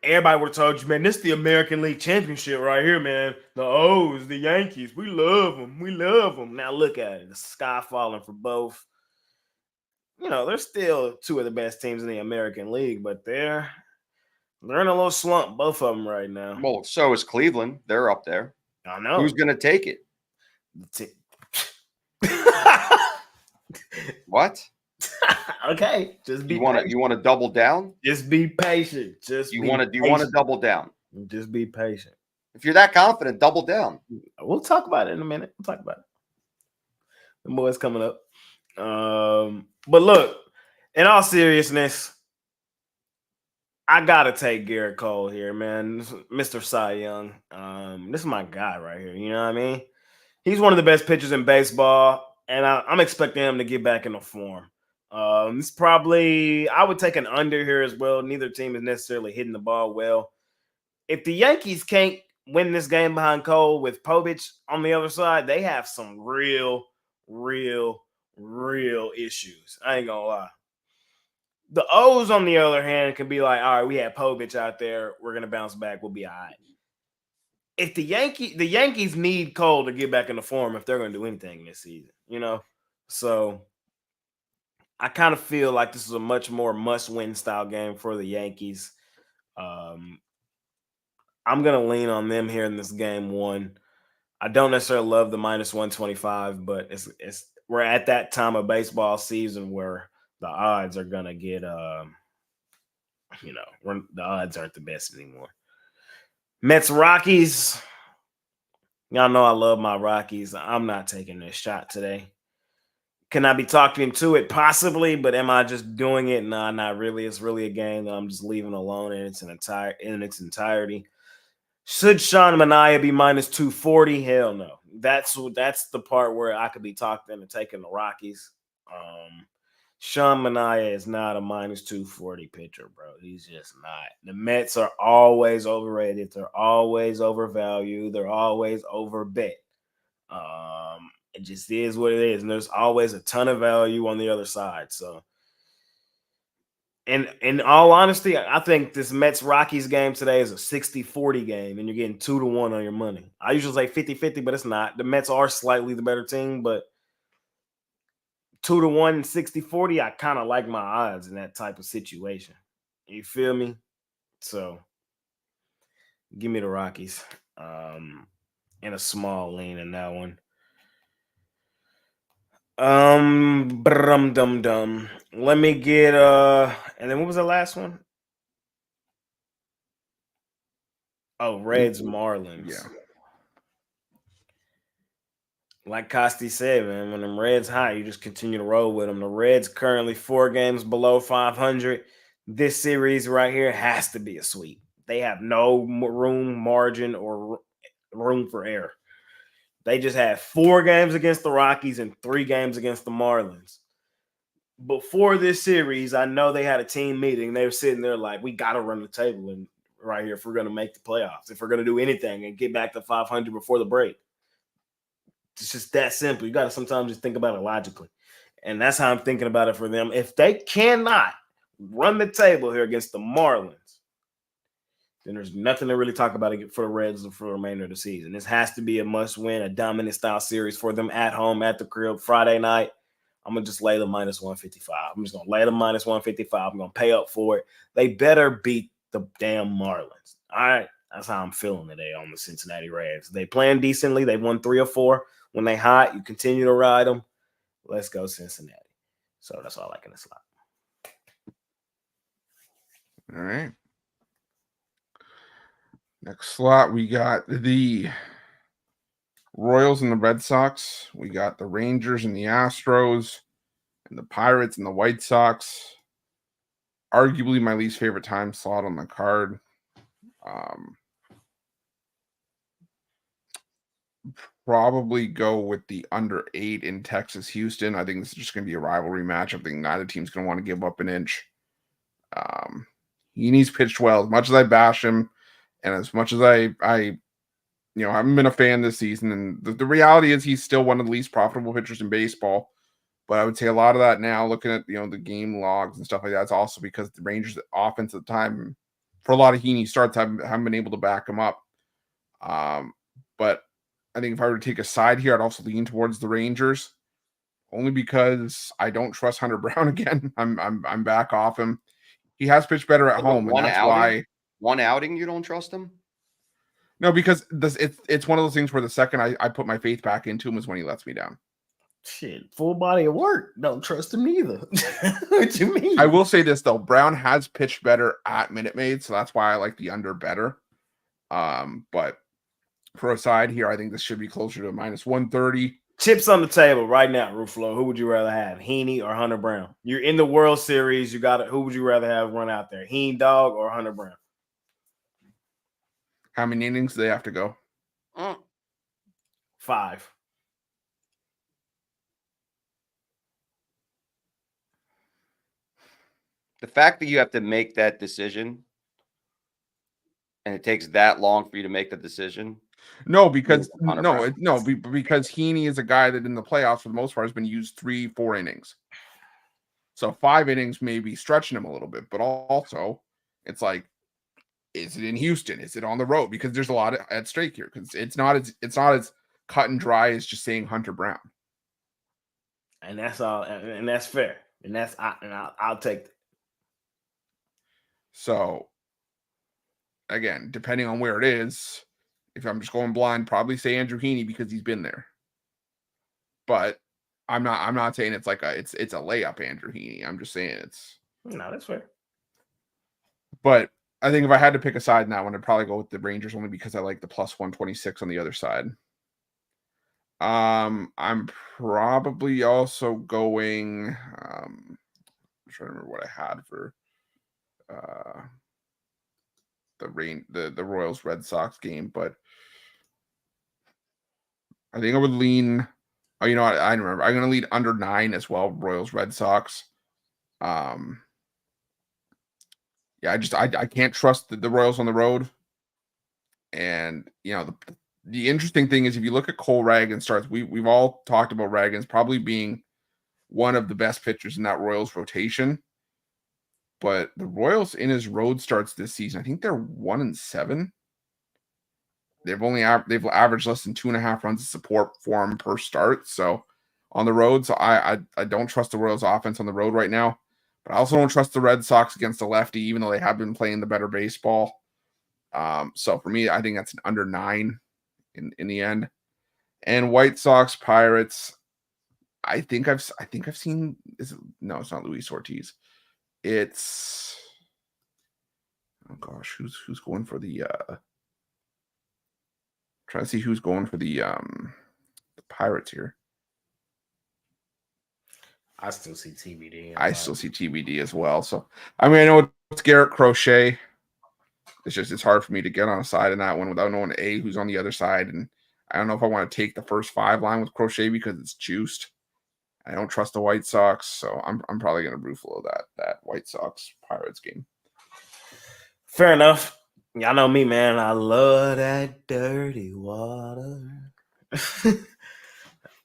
everybody would have told you, man, this is the American League Championship right here, man. The O's, the Yankees, we love them. We love them. Now look at it. The sky falling for both. They're still two of the best teams in the American League, but they're in a little slump, both of them right now. Well, so is Cleveland. They're up there. I know. Who's going to take it? What? Okay, just be. You want to double down? Just be patient. You want to double down? Just be patient. If you're that confident, double down. We'll talk about it in a minute. We'll talk about it. The boys coming up. But look, in all seriousness, I gotta take Garrett Cole here, man. Mr. Cy Young. This is my guy right here. You know what I mean? He's one of the best pitchers in baseball, and I'm expecting him to get back into form. It's probably, I would take an under here as well. Neither team is necessarily hitting the ball well. If the Yankees can't win this game behind Cole with Povich on the other side, they have some real issues. I ain't gonna lie. The O's, on the other hand, can be like, all right, we had Povich out there. We're gonna bounce back. We'll be all right. If the Yankees need Cole to get back into form if they're gonna do anything this season, So I kind of feel like this is a much more must-win style game for the Yankees. I'm gonna lean on them here in this game one. I don't necessarily love the minus 125, but it's we're at that time of baseball season where the odds are gonna get the odds aren't the best anymore. Mets Rockies. Y'all know I love my Rockies. I'm not taking this shot today. Can I be talking into it? Possibly, but am I just doing it? Nah, not really. It's really a game that I'm just leaving alone in its entirety. Should Sean Manaea be minus 240? Hell no. That's the part where I could be talked into taking the Rockies. Sean Manaea is not a minus 240 pitcher, bro. He's just not. The Mets are always overrated. They're always overvalued. They're always overbet. It just is what it is. And there's always a ton of value on the other side. So, and in all honesty, I think this Mets-Rockies game today is a 60-40 game, and you're getting 2-1 on your money. I usually say 50-50, but it's not. The Mets are slightly the better team, but 2-1, 60-40, I kind of like my odds in that type of situation. You feel me? So, give me the Rockies. And a small lean in that one. Let me get and then what was the last one? Oh, Reds Marlins. Yeah. Like Costi said, man, when them Reds high, you just continue to roll with them. The Reds currently 4 games below 500. This series right here has to be a sweep. They have no margin, or room for error. They just had 4 games against the Rockies and 3 games against the Marlins. Before this series, I know they had a team meeting. They were sitting there like, we got to run the table and right here if we're going to make the playoffs, if we're going to do anything and get back to 500 before the break. It's just that simple. You got to sometimes just think about it logically. And that's how I'm thinking about it for them. If they cannot run the table here against the Marlins, then there's nothing to really talk about for the Reds for the remainder of the season. This has to be a must-win, a dominant style series for them at home, at the crib, Friday night. I'm going to just lay the minus 155. I'm just going to lay the minus 155. I'm going to pay up for it. They better beat the damn Marlins. All right? That's how I'm feeling today on the Cincinnati Reds. They playing decently. They won 3 or 4. When they hot, you continue to ride them. Let's go Cincinnati. So that's all I like in the slot. All right. Next slot, we got the Royals and the Red Sox. We got the Rangers and the Astros, and the Pirates and the White Sox. Arguably my least favorite time slot on the card. Probably go with the under 8 in Texas Houston. I think this is just going to be a rivalry matchup. I think neither team's going to want to give up an inch. Heaney's pitched well. As much as I bash him, and as much as I haven't been a fan this season, and the reality is he's still one of the least profitable pitchers in baseball. But I would say a lot of that now, looking at the game logs and stuff like that, it's also because the Rangers' offense at the time, for a lot of Heaney starts, haven't been able to back him up. But I think if I were to take a side here, I'd also lean towards the Rangers, only because I don't trust Hunter Brown again. I'm back off him. He has pitched better at home, and that's why. One outing, you don't trust him? No, because it's one of those things where the second I put my faith back into him is when he lets me down. Shit, full body of work. Don't trust him either. What you mean? I will say this though, Brown has pitched better at Minute Maid, so that's why I like the under better. But for a side here, I think this should be closer to minus 130. Chips on the table right now, Ruflo. Who would you rather have, Heaney or Hunter Brown? You're in the World Series. You got it. Who would you rather have run out there, Heaney Dog or Hunter Brown? How many innings do they have to go? 5. The fact that you have to make that decision and it takes that long for you to make the decision. No, because because Heaney is a guy that in the playoffs for the most part has been used 3-4 innings. So 5 innings may be stretching him a little bit, but also it's like, is it in Houston? Is it on the road? Because there's a lot at stake here. Because it's not as cut and dry as just saying Hunter Brown. And that's all, and that's fair. And I'll take that. So again, depending on where it is, if I'm just going blind, probably say Andrew Heaney because he's been there. But I'm not saying it's like it's a layup, Andrew Heaney. I'm just saying No, that's fair. But I think if I had to pick a side in that one, I'd probably go with the Rangers only because I like the plus 126 on the other side. I'm probably also going. I'm trying to remember what I had for the Royals Red Sox game, but I think I would lean. Oh, you know what? I remember. I'm going to lean under 9 as well. Royals Red Sox. Yeah, I can't trust the Royals on the road. And the interesting thing is if you look at Cole Ragans starts, we've all talked about Ragans probably being one of the best pitchers in that Royals rotation. But the Royals in his road starts this season, I think they're 1-7. They've averaged less than 2.5 runs of support for him per start. So on the road, so I don't trust the Royals offense on the road right now. But I also don't trust the Red Sox against the lefty, even though they have been playing the better baseball. So for me, I think that's an under 9 in the end. And White Sox Pirates, I think I've seen. No, it's not Luis Ortiz. It's who's going for the trying to see who's going for the Pirates here. I still see TBD. I still see TBD as well. So I mean, I know it's Garrett Crochet. It's hard for me to get on a side in that one without knowing who's on the other side, and I don't know if I want to take the first 5 line with Crochet because it's juiced. I don't trust the White Sox, so I'm probably going to Ruffalo that White Sox Pirates game. Fair enough. Y'all know me, man. I love that dirty water.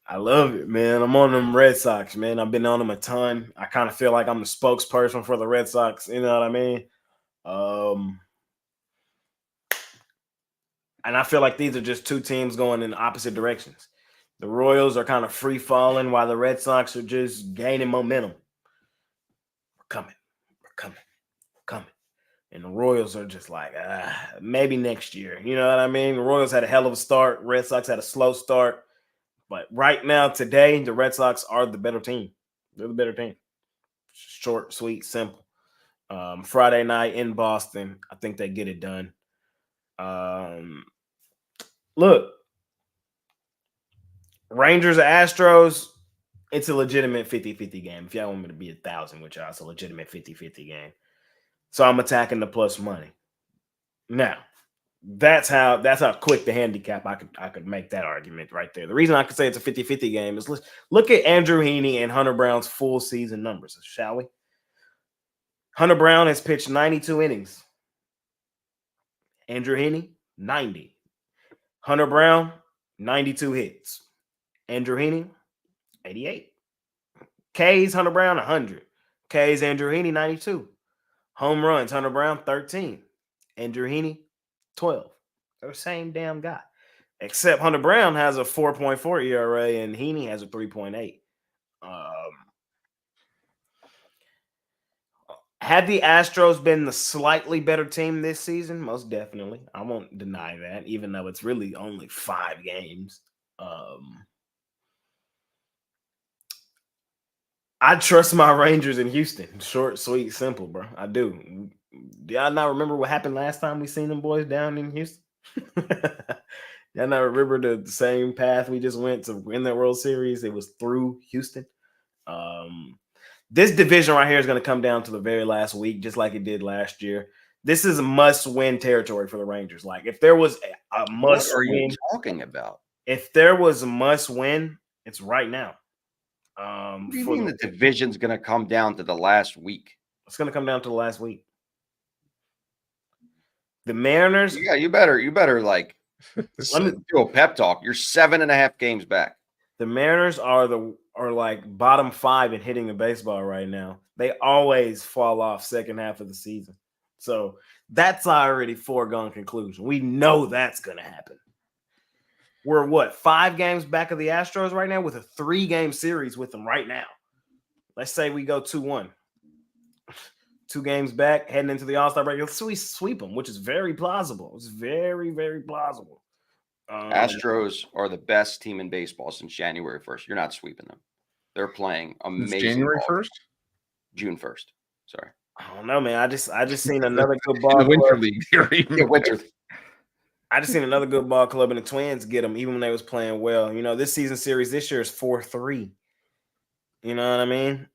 I love it, man. I'm on them Red Sox, man. I've been on them a ton. I kind of feel like I'm the spokesperson for the Red Sox. You know what I mean? And I feel like these are just two teams going in opposite directions. The Royals are kind of free falling while the Red Sox are just gaining momentum. We're coming. And the Royals are just like, maybe next year. You know what I mean? The Royals had a hell of a start. Red Sox had a slow start. But right now, today, the Red Sox are the better team. They're the better team. Short, sweet, simple. Friday night in Boston, I think they get it done. Look, Rangers, Astros, it's a legitimate 50-50 game. If y'all want me to be 1,000 with y'all, it's a legitimate 50-50 game. So I'm attacking the plus money. Now, that's how quick the handicap I could make that argument right there. The reason I could say it's a 50-50 game is look at Andrew Heaney and Hunter Brown's full season numbers, shall we? Hunter Brown has pitched 92 innings. Andrew Heaney, 90. Hunter Brown, 92 hits. Andrew Heaney, 88. K's, Hunter Brown, 100. K's, Andrew Heaney, 92. Home runs, Hunter Brown, 13. Andrew Heaney, 12. They're the same damn guy. Except Hunter Brown has a 4.4 ERA and Heaney has a 3.8. Had the Astros been the slightly better team this season? Most definitely. I won't deny that, even though it's really only 5 games. I trust my Rangers in Houston. Short, sweet, simple, bro. I do. Do y'all not remember what happened last time we seen them boys down in Houston? Y'all not remember the same path we just went to win that World Series? It was through Houston. This division right here is going to come down to the very last week, just like it did last year. This is a must-win territory for the Rangers. Like, if there was a must-win, what are you talking about? If there was a must-win, it's right now. What do you mean the division's going to come down to the last week? It's going to come down to the last week. The Mariners. Yeah, you better like let me do a pep talk. You're 7.5 games back. The Mariners are like bottom 5 in hitting the baseball right now. They always fall off second half of the season. So that's already foregone conclusion. We know that's going to happen. We're 5 games back of the Astros right now with a 3-game series with them right now. Let's say we go 2-1. 2 games back, heading into the All-Star break. Let's sweep them, which is very plausible. It's very, very plausible. Astros are the best team in baseball since January 1st. You're not sweeping them. They're playing amazing. January 1st? June 1st. Sorry. I don't know, man. I just seen another good ball the Winter club. League. Yeah, winter. I just seen another good ball club and the Twins get them even when they was playing well. You know, this season series this year is 4-3. You know what I mean?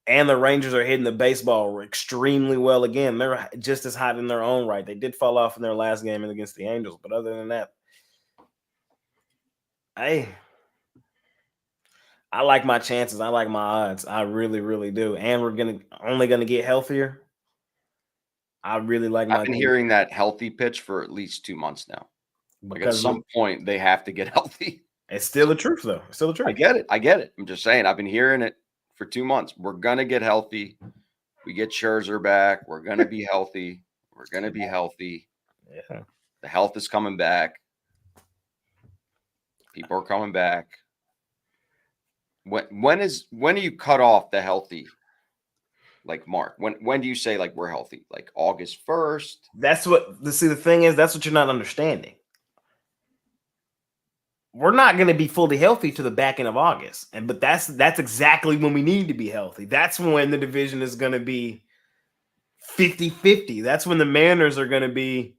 And the Rangers are hitting the baseball extremely well again. They're just as hot in their own right. They did fall off in their last game against the Angels, but other than that, I like my chances. I like my odds. I really, really do. And we're only gonna get healthier. I really like my. I've been hearing that healthy pitch for at least 2 months now. Like at some point they have to get healthy. It's still the truth, though. It's still the truth. I get it. I'm just saying. I've been hearing it for 2 months. We're gonna get healthy. We get Scherzer back. We're gonna be healthy. We're gonna be healthy. Yeah. The health is coming back. People are coming back. When do you cut off the healthy? Like mark. When do you say like we're healthy? Like August 1st? That's what the thing is, that's what you're not understanding. We're not going to be fully healthy to the back end of August. But that's exactly when we need to be healthy. That's when the division is going to be 50-50. That's when the Mariners are going to be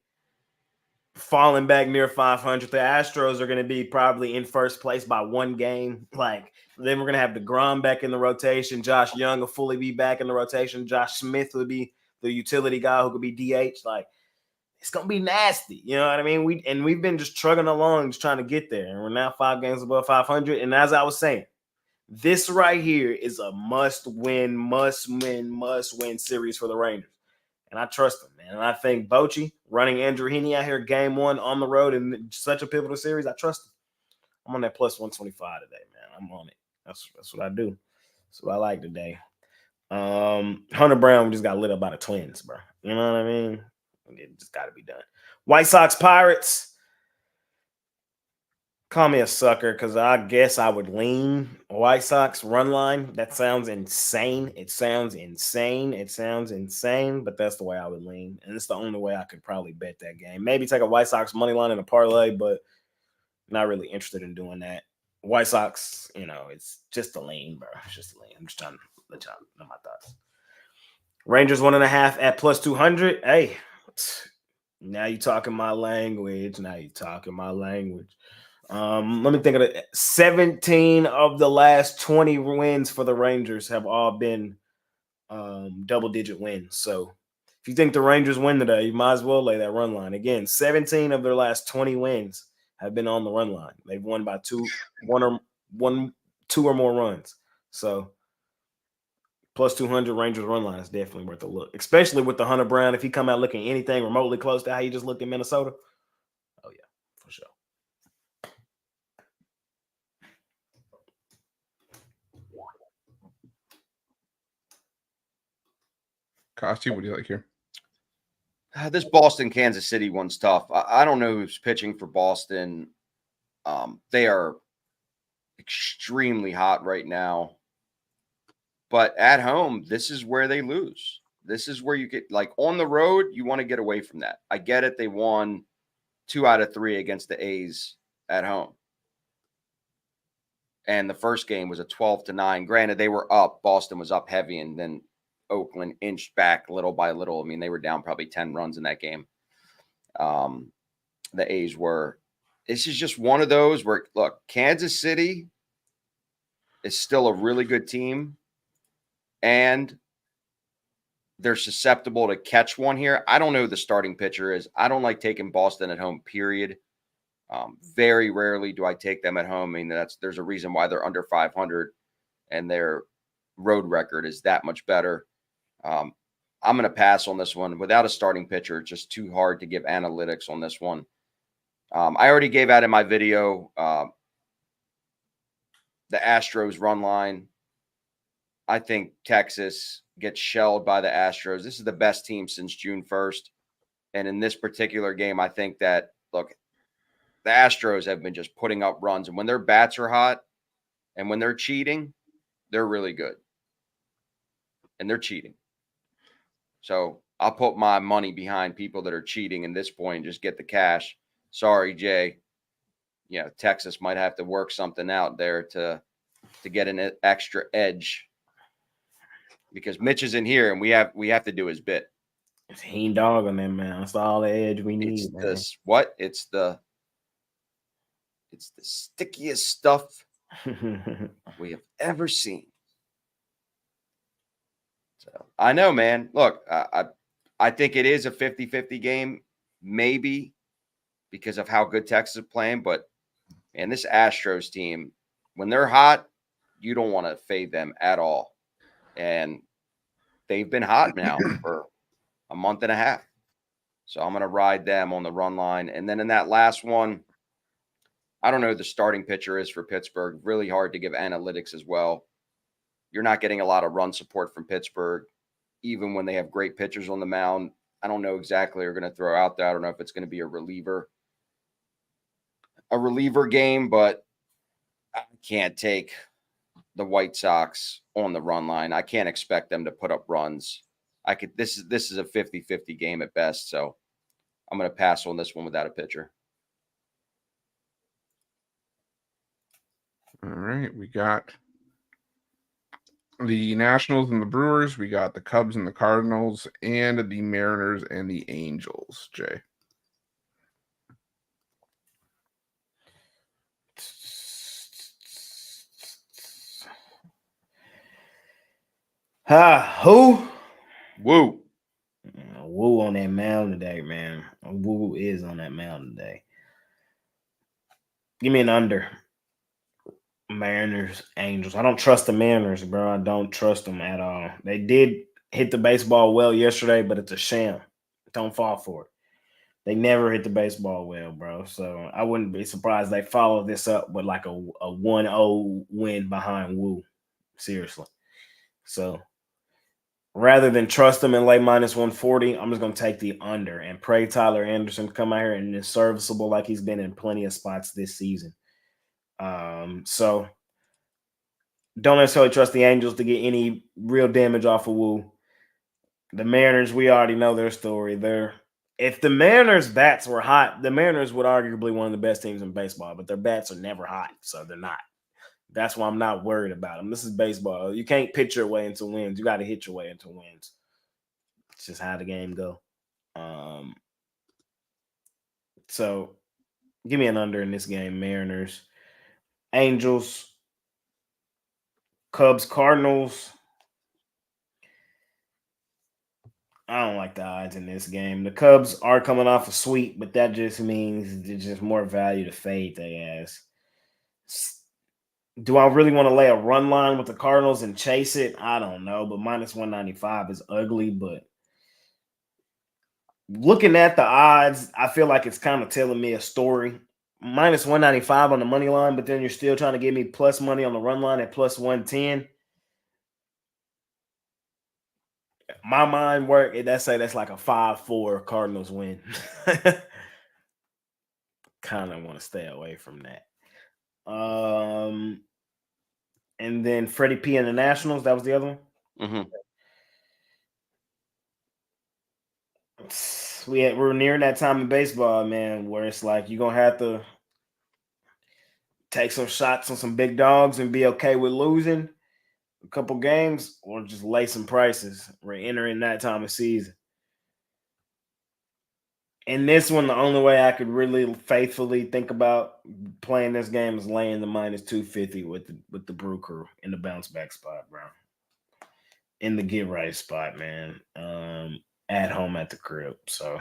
falling back near 500. The Astros are going to be probably in first place by 1 game. Like, then we're going to have DeGrom back in the rotation. Josh Young will fully be back in the rotation. Josh Smith will be the utility guy who could be DH. Like, it's going to be nasty. You know what I mean? We've been just trugging along, just trying to get there. And we're now 5 games above 500. And as I was saying, this right here is a must-win series for the Rangers. And I trust them, man. And I think Bochy running Andrew Heaney out here game 1 on the road in such a pivotal series, I trust him. I'm on that plus 125 today, man. I'm on it. That's what I do. That's what I like today. Hunter Brown just got lit up by the Twins, bro. You know what I mean? It just got to be done. White Sox Pirates. Call me a sucker because I guess I would lean White Sox run line. That sounds insane. It sounds insane. But that's the way I would lean. And it's the only way I could probably bet that game. Maybe take a White Sox money line in a parlay, but not really interested in doing that. White Sox, it's just a lean, bro. It's just a lean. I'm just trying to let y'all know my thoughts. Rangers 1.5 at plus 200. Hey, now you talking my language. Let me think of it. 17 of the last 20 wins for the Rangers have all been double-digit wins. So if you think the Rangers win today, you might as well lay that run line. Again, 17 of their last 20 wins have been on the run line. They've won by two or more runs. So plus 200 Rangers run line is definitely worth a look, especially with the Hunter Brown. If he come out looking anything remotely close to how he just looked in Minnesota, oh yeah, for sure. Costi, what do you like here? This Boston Kansas City one's tough. I don't know who's pitching for Boston. They are extremely hot right now. But at home, this is where they lose. This is where you get, like, on the road, you want to get away from that. I get it. They won 2 out of 3 against the A's at home. And the first game was a 12-9. Granted, they were up. Boston was up heavy, and then Oakland inched back little by little. I mean, they were down probably 10 runs in that game. The A's were. This is just one of those where, look, Kansas City is still a really good team, and they're susceptible to catch one here. I don't know who the starting pitcher is. I don't like taking Boston at home, period. Very rarely do I take them at home. I mean, there's a reason why they're under 500, and their road record is that much better. I'm going to pass on this one. Without a starting pitcher, it's just too hard to give analytics on this one. I already gave out in my video the Astros run line. I think Texas gets shelled by the Astros. This is the best team since June 1st. And in this particular game, I think that, look, the Astros have been just putting up runs. And when their bats are hot and when they're cheating, they're really good. And they're cheating. So I'll put my money behind people that are cheating at this point and just get the cash. Sorry, Jay. Yeah, Texas might have to work something out there to get an extra edge, because Mitch is in here and we have to do his bit. He ain't dogging them, man. That's all the edge we need. It's this what? It's the stickiest stuff we have ever seen. So I know, man. Look, I think it is a 50-50 game, maybe because of how good Texas is playing. But, man, this Astros team, when they're hot, you don't want to fade them at all. And they've been hot now for a month and a half. So I'm going to ride them on the run line. And then in that last one, I don't know who the starting pitcher is for Pittsburgh. Really hard to give analytics as well. You're not getting a lot of run support from Pittsburgh, even when they have great pitchers on the mound. I don't know exactly what they're going to throw out there. I don't know if it's going to be a reliever game, but I can't take the White Sox on the run line. I can't expect them to put up runs. This is a 50-50 game at best, so I'm going to pass on this one without a pitcher. All right, we got the Nationals and the Brewers. We got the Cubs and the Cardinals, and the Mariners and the Angels. Jay. Who? Woo. Woo on that mound today, man. Woo is on that mound today. Give me an under. Mariners, Angels. I don't trust the Mariners, bro. I don't trust them at all. They did hit the baseball well yesterday, but it's a sham. Don't fall for it. They never hit the baseball well, bro. So I wouldn't be surprised they follow this up with like a 1-0 win behind Woo. Seriously. So rather than trust them and lay minus 140, I'm just going to take the under and pray Tyler Anderson come out here and is serviceable like he's been in plenty of spots this season. So don't necessarily trust the Angels to get any real damage off of Woo. The Mariners, we already know their story. If the Mariners' bats were hot, the Mariners would arguably one of the best teams in baseball, but their bats are never hot, so they're not. That's why I'm not worried about them. This is baseball. You can't pitch your way into wins. You got to hit your way into wins. It's just how the game go. So Give me an under in this game. Mariners, Angels, Cubs, Cardinals. I don't like the odds in this game. The Cubs are coming off a sweep, but that just means there's just more value to fade they ass. Do I really want to lay a run line with the Cardinals and chase it? I don't know, but minus 195 is ugly. But looking at the odds, I feel like it's kind of telling me a story. Minus 195 on the money line, but then you're still trying to give me plus money on the run line at plus 110. My mind work, that's like a 5-4 Cardinals win. Kind of want to stay away from that. And then Freddie P and the Nationals, that was the other one. Mm-hmm. We're nearing that time in baseball, man, where it's like you're gonna have to take some shots on some big dogs and be okay with losing a couple games, or just lay some prices. We're entering that time of season. And this one, the only way I could really faithfully think about playing this game is laying the minus 250 with the Brew Crew in the bounce back spot, bro. In the get right spot, man. At home at the crib. So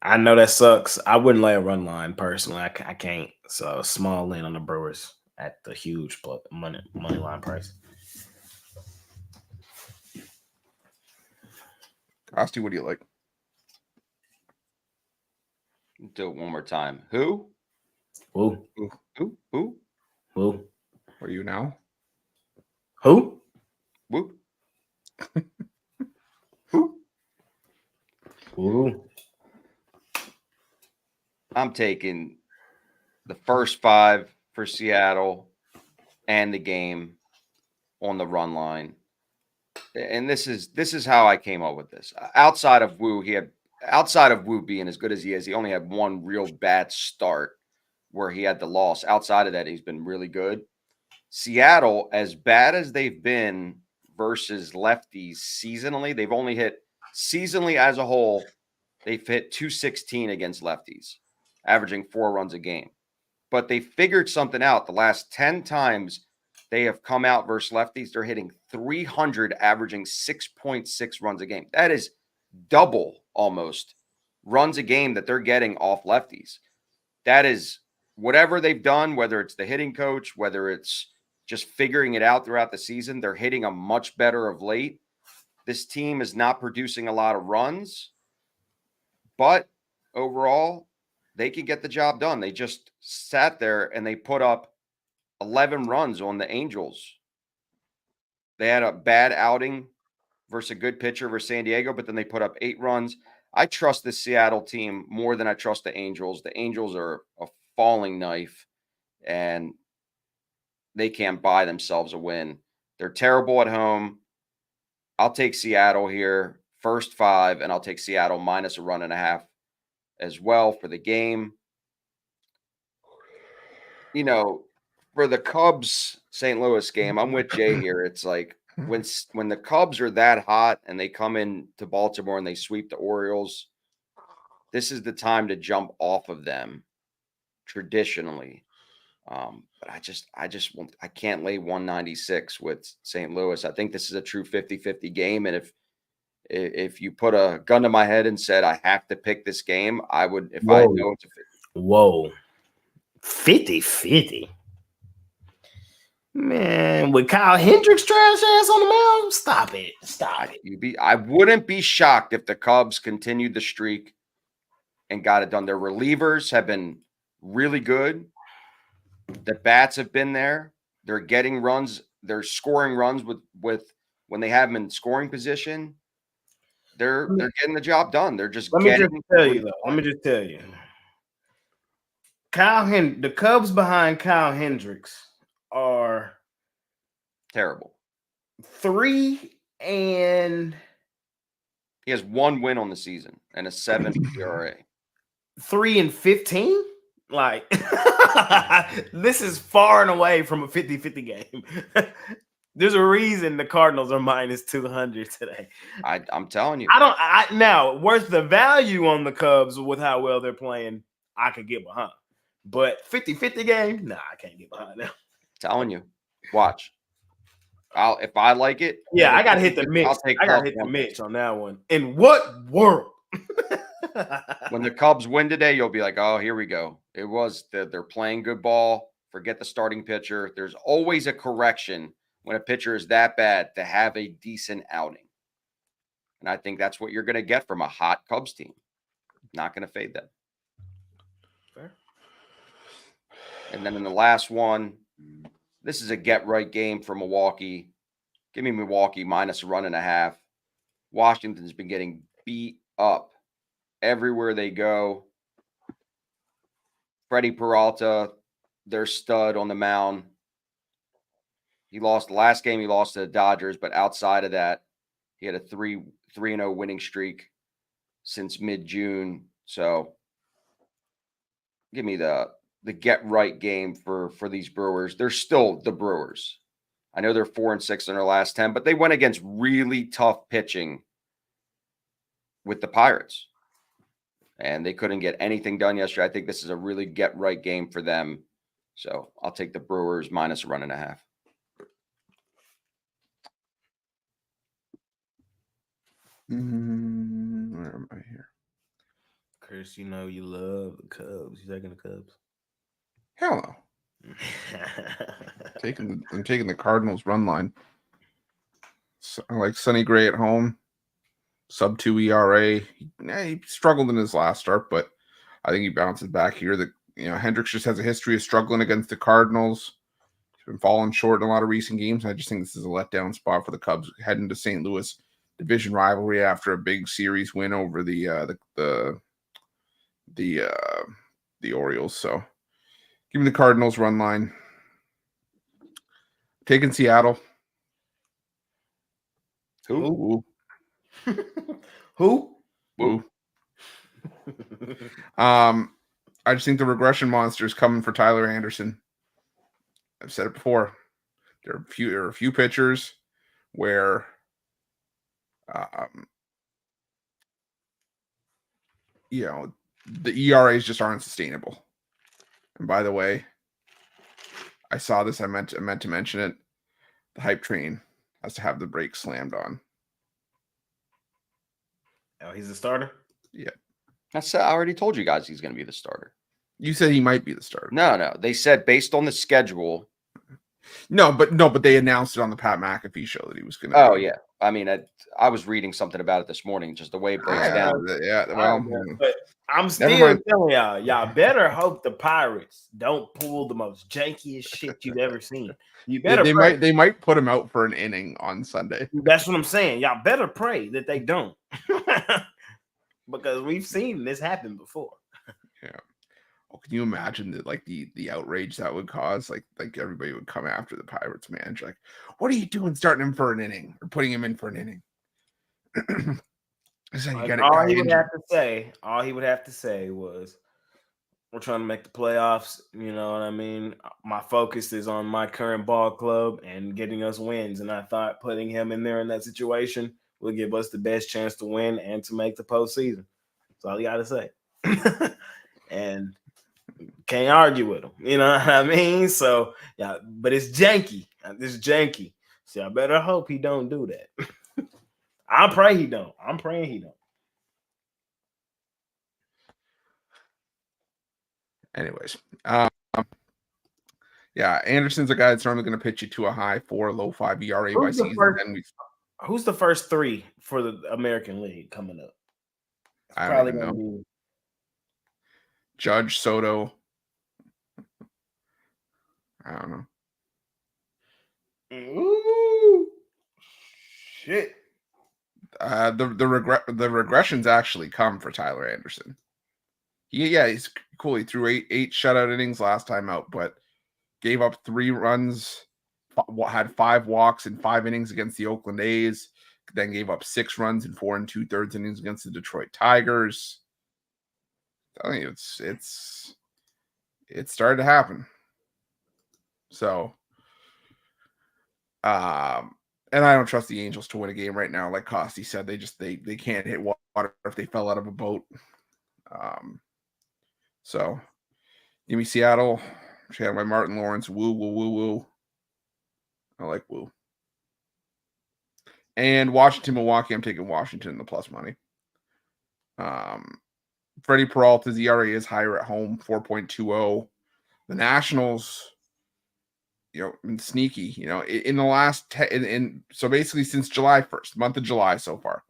I know that sucks. I wouldn't lay a run line personally. I can't. So small in on the Brewers at the huge money line price. Costi, what do you like? Do it one more time. Who? Who? Who? Who? Are you now? Who? Who? Who? Who? I'm taking the first 5 for Seattle and the game on the run line. And this is how I came up with this. Outside of Wu being as good as he is, he only had one real bad start where he had the loss. Outside of that, he's been really good. Seattle, as bad as they've been versus lefties seasonally, they've only hit seasonally as a whole, they've hit 216 against lefties, averaging 4 runs a game. But they figured something out. The last 10 times they have come out versus lefties, they're hitting 300, averaging 6.6 runs a game. That is double almost runs a game that they're getting off lefties. That is whatever they've done, whether it's the hitting coach, whether it's just figuring it out throughout the season, they're hitting a much better of late. This team is not producing a lot of runs, but overall, they can get the job done. They just sat there and they put up 11 runs on the Angels. They had a bad outing versus a good pitcher versus San Diego, but then they put up 8 runs. I trust the Seattle team more than I trust the Angels. The Angels are a falling knife, and they can't buy themselves a win. They're terrible at home. I'll take Seattle here, first 5, and I'll take Seattle minus a 1.5 as well for the game. You know, for the Cubs St. Louis game, I'm with Jay here. It's like when the Cubs are that hot and they come in to Baltimore and they sweep the Orioles, this is the time to jump off of them traditionally. But I can't lay 196 with St. Louis. I think this is a true 50-50 game. And if you put a gun to my head and said I have to pick this game, I would, if I know it's a 50. Whoa. 50-50. Man, with Kyle Hendricks trash ass on the mound, stop it. Stop it. I wouldn't be shocked if the Cubs continued the streak and got it done. Their relievers have been really good. The bats have been there. They're getting runs. They're scoring runs with when they have them in scoring position. They're getting the job done. They're just Let me just tell you. The Cubs behind Kyle Hendricks are terrible. 3 and he has 1 win on the season and a 7 ERA. 3 and 15. Like this is far and away from a 50-50 game. There's a reason the Cardinals are minus 200 today. I'm telling you. Now worth the value on the Cubs with how well they're playing. I could get behind. But 50-50 game, nah, I can't get behind that. Telling you, watch. If I like it, Yeah, I gotta hit the Mitch. take I gotta hit the Mitch on that one. In what world? When the Cubs win today, you'll be like, oh, here we go. It was they're playing good ball. Forget the starting pitcher. There's always a correction when a pitcher is that bad to have a decent outing. And I think that's what you're going to get from a hot Cubs team. Not going to fade them. Fair. And then in the last one, this is a get-right game for Milwaukee. Give me Milwaukee minus a 1.5. Washington's been getting beat up everywhere they go. Freddie Peralta, their stud on the mound. He lost the last game. He lost to the Dodgers, but outside of that, he had a 3-0 winning streak since mid-June. So give me the get-right game for these Brewers. They're still the Brewers. I know they're 4-6 in their last 10, but they went against really tough pitching with the Pirates. And they couldn't get anything done yesterday. I think this is a really get-right game for them. So I'll take the Brewers minus a 1.5. Where am I here? Chris, you know you love the Cubs. You taking the Cubs? Hell no. I'm taking the Cardinals run line. So, I like Sonny Gray at home. Sub 2 ERA. He struggled in his last start, but I think he bounces back here. Hendricks just has a history of struggling against the Cardinals. He's been falling short in a lot of recent games. I just think this is a letdown spot for the Cubs heading to St. Louis. Division rivalry after a big series win over the Orioles. So give me the Cardinals run line. Taking Seattle. Who? Who? Woo. I just think the regression monster is coming for Tyler Anderson. I've said it before. There are a few pitchers where the ERAs just aren't sustainable. And by the way, I saw this. I meant to mention it. The hype train has to have the brakes slammed on. Oh, he's a starter? Yeah. I already told you guys he's going to be the starter. You said he might be the starter. No. They said based on the schedule. No, but they announced it on the Pat McAfee show that he was going to. Oh, yeah. I mean, I was reading something about it this morning, just the way it breaks down. Yeah, well, but I'm still telling y'all better hope the Pirates don't pull the most jankiest shit you've ever seen. You better they might put him out for an inning on Sunday. That's what I'm saying. Y'all better pray that they don't. Because we've seen this happen before. Yeah. Oh, can you imagine the outrage that would cause? Like everybody would come after the Pirates manager. Like, what are you doing starting him for an inning or putting him in for an inning? All he would have to say was, we're trying to make the playoffs. You know what I mean? My focus is on my current ball club and getting us wins. And I thought putting him in there in that situation will give us the best chance to win and to make the postseason. That's all you got to say. And can't argue with him. You know what I mean? So, yeah, but it's janky. It's janky. So I better hope he don't do that. I pray he don't. I'm praying he don't. Anyways, yeah, Anderson's a guy that's normally going to pitch you to a high 4, low 5 ERA by season. Who's the first 3 for the American League coming up? I don't even know. Judge, Soto. I don't know. Ooh, shit. The regressions actually come for Tyler Anderson. He's cool. He threw eight shutout innings last time out, but gave up 3 runs, had 5 walks in 5 innings against the Oakland A's, then gave up 6 runs in 4 2/3 innings against the Detroit Tigers. I think it's started to happen. So, and I don't trust the Angels to win a game right now. Like Costi said, they can't hit water if they fell out of a boat. So give me Seattle. Channel by Martin Lawrence. Woo, woo, woo, woo. I like woo. And Washington, Milwaukee. I'm taking Washington in the plus money. Freddie Peralta's ERA is higher at home, 4.20. The Nationals, sneaky, in the last so basically since July 1st, month of July so far,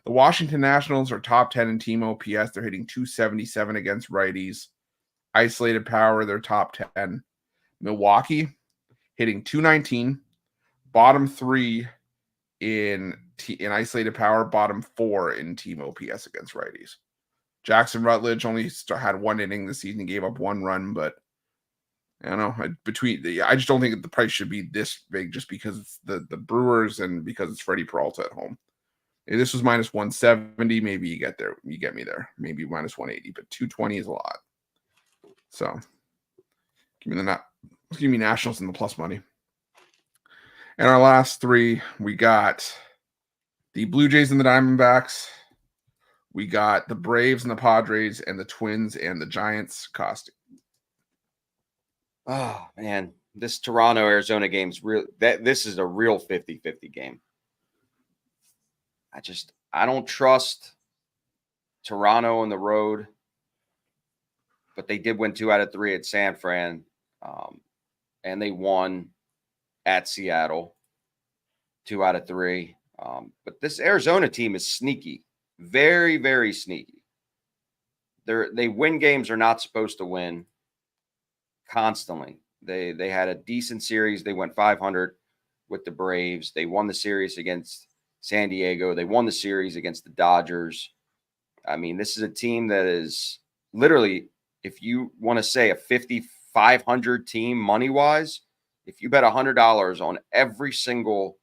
the Washington Nationals are top 10 in team OPS. They're hitting 277 against righties. Isolated power, they're top 10. Milwaukee hitting 219, bottom 3 in isolated power, bottom 4 in team OPS against righties. Jackson Rutledge only had 1 inning this season, gave up 1 run, but I don't know. I just don't think the price should be this big just because it's the Brewers and because it's Freddie Peralta at home. If this was minus 170, maybe you get me there. Maybe minus 180, but 220 is a lot. So give me Nationals in the plus money. And our last 3, we got the Blue Jays and the Diamondbacks. We got the Braves and the Padres and the Twins and the Giants costing. Oh, man. This Toronto-Arizona game's real. This is a real 50-50 game. I don't trust Toronto on the road, but they did win 2 out of 3 at San Fran, and they won at Seattle 2 out of 3. But this Arizona team is sneaky, very, very sneaky. They win games they're not supposed to win constantly. They had a decent series. They went 500 with the Braves. They won the series against San Diego. They won the series against the Dodgers. I mean, this is a team that is literally, if you want to say a 5,500 team money-wise, if you bet $100 on every single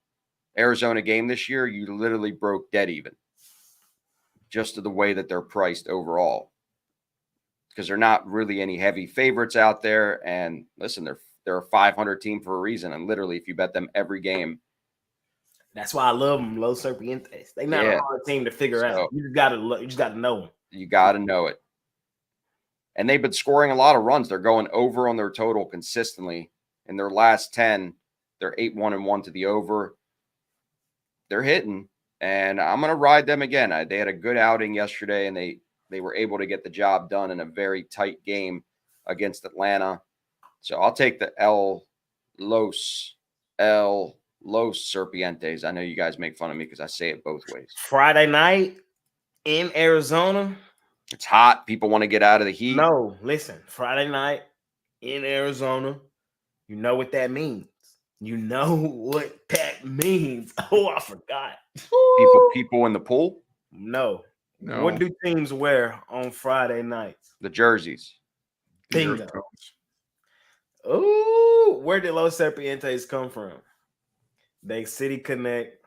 Arizona game this year, you literally broke dead even just to the way that they're priced overall. Because they're not really any heavy favorites out there. And listen, they're a 500 team for a reason. And literally, if you bet them every game. That's why I love them, Los Serpientes. They're not a hard team to figure out. You just gotta know them. You gotta know it. And they've been scoring a lot of runs. They're going over on their total consistently. In their last 10, they're 8-1-1 to the over. They're hitting. And I'm gonna ride them again. They had a good outing yesterday, and they were able to get the job done in a very tight game against Atlanta. So I'll take the Los Serpientes. I know you guys make fun of me because I say it both ways. Friday night in Arizona. It's hot. People want to get out of the heat. No, listen. Friday night in Arizona. You know what that means. You know what that means. Oh, I forgot. People in the pool? No. What do teams wear on Friday nights? The jerseys. Bingo. Ooh, where did Los Serpientes come from? They City Connect,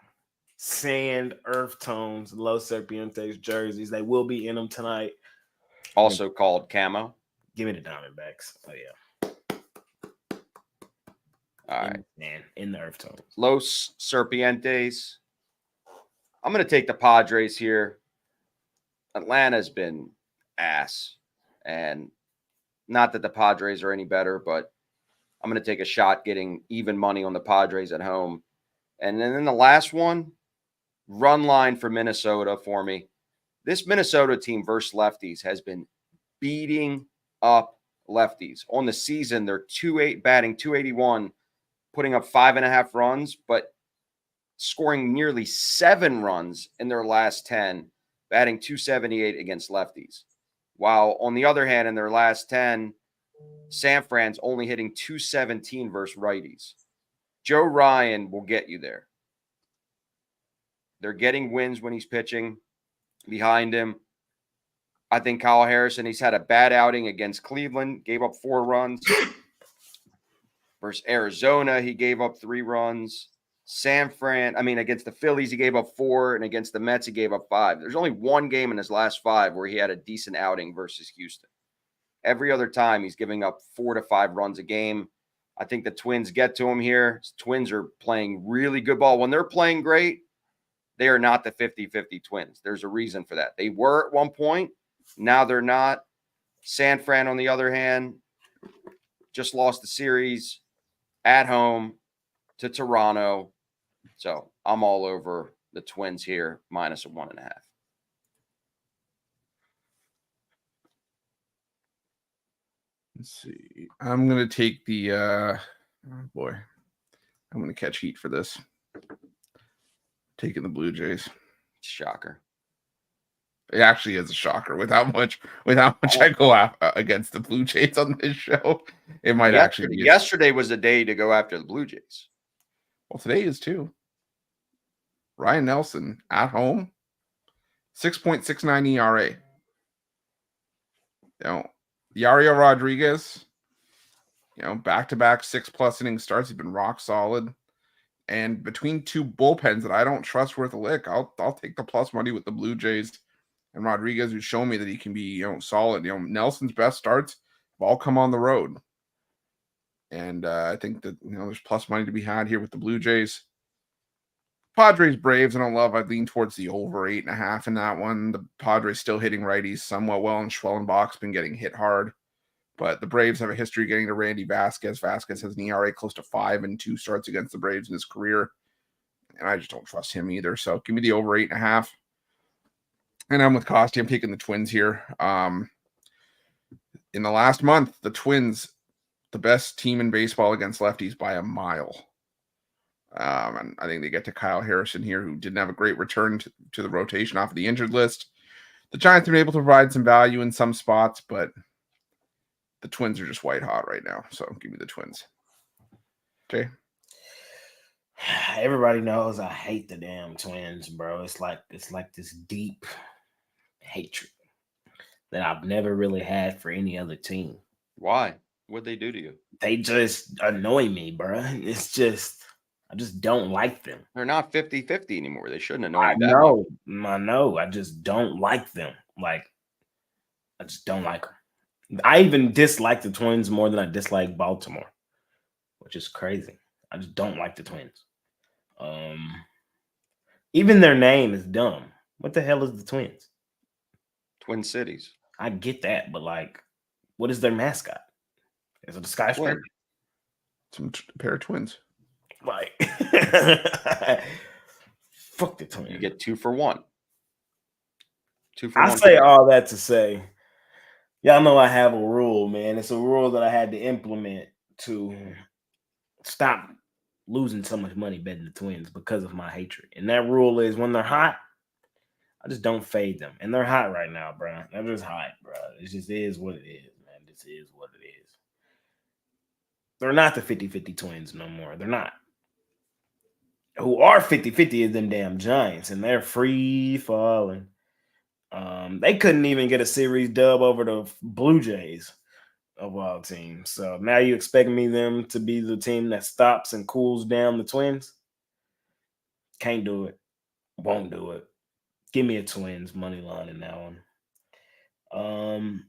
sand, earth tones, Los Serpientes jerseys. They will be in them tonight. Also called camo. Give me the Diamondbacks. Oh, yeah. All right. Man, in the earth tones. Los Serpientes. I'm going to take the Padres here. Atlanta's been ass. And not that the Padres are any better, but I'm going to take a shot getting even money on the Padres at home. And then in the last one, run line for Minnesota for me. This Minnesota team versus lefties has been beating up lefties. On the season, they're batting 281, putting up 5.5 runs, but scoring nearly 7 runs in their last 10, batting 278 against lefties. While on the other hand, in their last 10, San Fran's only hitting 217 versus righties. Joe Ryan will get you there. They're getting wins when he's pitching behind him. I think Kyle Harrison, he's had a bad outing against Cleveland, gave up 4 runs. Versus Arizona, he gave up 3 runs. Against the Phillies, he gave up 4, and against the Mets, he gave up 5. There's only one game in his last 5 where he had a decent outing versus Houston. Every other time, he's giving up 4 to 5 runs a game. I think the Twins get to him here. Twins are playing really good ball. When they're playing great, they are not the 50-50 Twins. There's a reason for that. They were at one point. Now they're not. San Fran, on the other hand, just lost the series at home to Toronto. So I'm all over the Twins here, minus a 1.5. Let's see. I'm going to take the, oh boy, I'm going to catch heat for this. Taking the Blue Jays. Shocker. It actually is a shocker with how much I go against the Blue Jays on this show. It might actually be. Yesterday was the day to go after the Blue Jays. Well, today is too. Ryan Nelson at home, 6.69 ERA. Yariel Rodriguez, back-to-back 6+ inning starts. He's been rock solid. And between two bullpens that I don't trust worth a lick, I'll take the plus money with the Blue Jays. And Rodriguez, who's shown me that he can be, solid. Nelson's best starts have all come on the road. And I think that, there's plus money to be had here with the Blue Jays. Padres, Braves, I don't love. I lean towards the over 8.5 in that one. The Padres still hitting righties somewhat well, and Schwellenbach's been getting hit hard. But the Braves have a history getting to Randy Vasquez. Vasquez has an ERA close to 5 and 2 starts against the Braves in his career. And I just don't trust him either. So give me the over 8.5. And I'm with Costi. I'm taking the Twins here. In the last month, the Twins, the best team in baseball against lefties by a mile. And I think they get to Kyle Harrison here, who didn't have a great return to the rotation off of the injured list. The Giants have been able to provide some value in some spots, but the Twins are just white hot right now. So give me the Twins. Okay. Everybody knows I hate the damn Twins, bro. It's like this deep hatred that I've never really had for any other team. Why? What'd they do to you? They just annoy me, bro. It's just, I just don't like them. They're not 50-50 anymore. They shouldn't annoy you I know. I just don't like them. I just don't like them. I even dislike the Twins more than I dislike Baltimore, which is crazy. I just don't like the Twins. Even their name is dumb. What the hell is the Twins? Twin Cities. I get that, but what is their mascot? Is it a skyscraper? Some pair of twins. Fuck the Twins. You get 2 for 1. 2 for I 1. say all that to say, y'all know I have a rule, man. It's a rule that I had to implement to stop losing so much money betting the Twins because of my hatred. And that rule is when they're hot, I just don't fade them. And they're hot right now, bro. They're just hot, bro. It just is what it is, man. This is what it is. They're not the 50-50 Twins no more. They're not. Who are 50-50 is them damn Giants, and they're free falling. They couldn't even get a series dub over the Blue Jays of all teams. So now you expect them to be the team that stops and cools down the Twins? Can't do it. Won't do it. Give me a Twins money line in that one.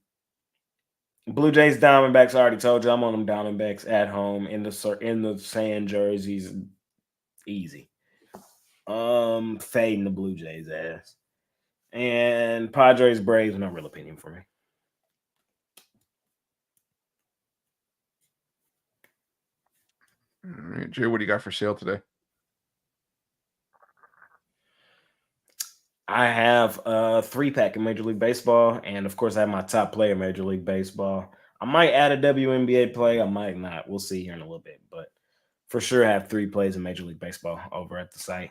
Blue Jays, Diamondbacks. I already told you I'm on them Diamondbacks at home in the sand jerseys. Easy. Fading the Blue Jays ass. And Padres, Braves, no real opinion for me. All right, Jay, what do you got for sale today? I have a 3-pack in Major League Baseball, and of course, I have my top player in Major League Baseball. I might add a WNBA play. I might not. We'll see here in a little bit, but for sure, I have 3 plays in Major League Baseball over at the site.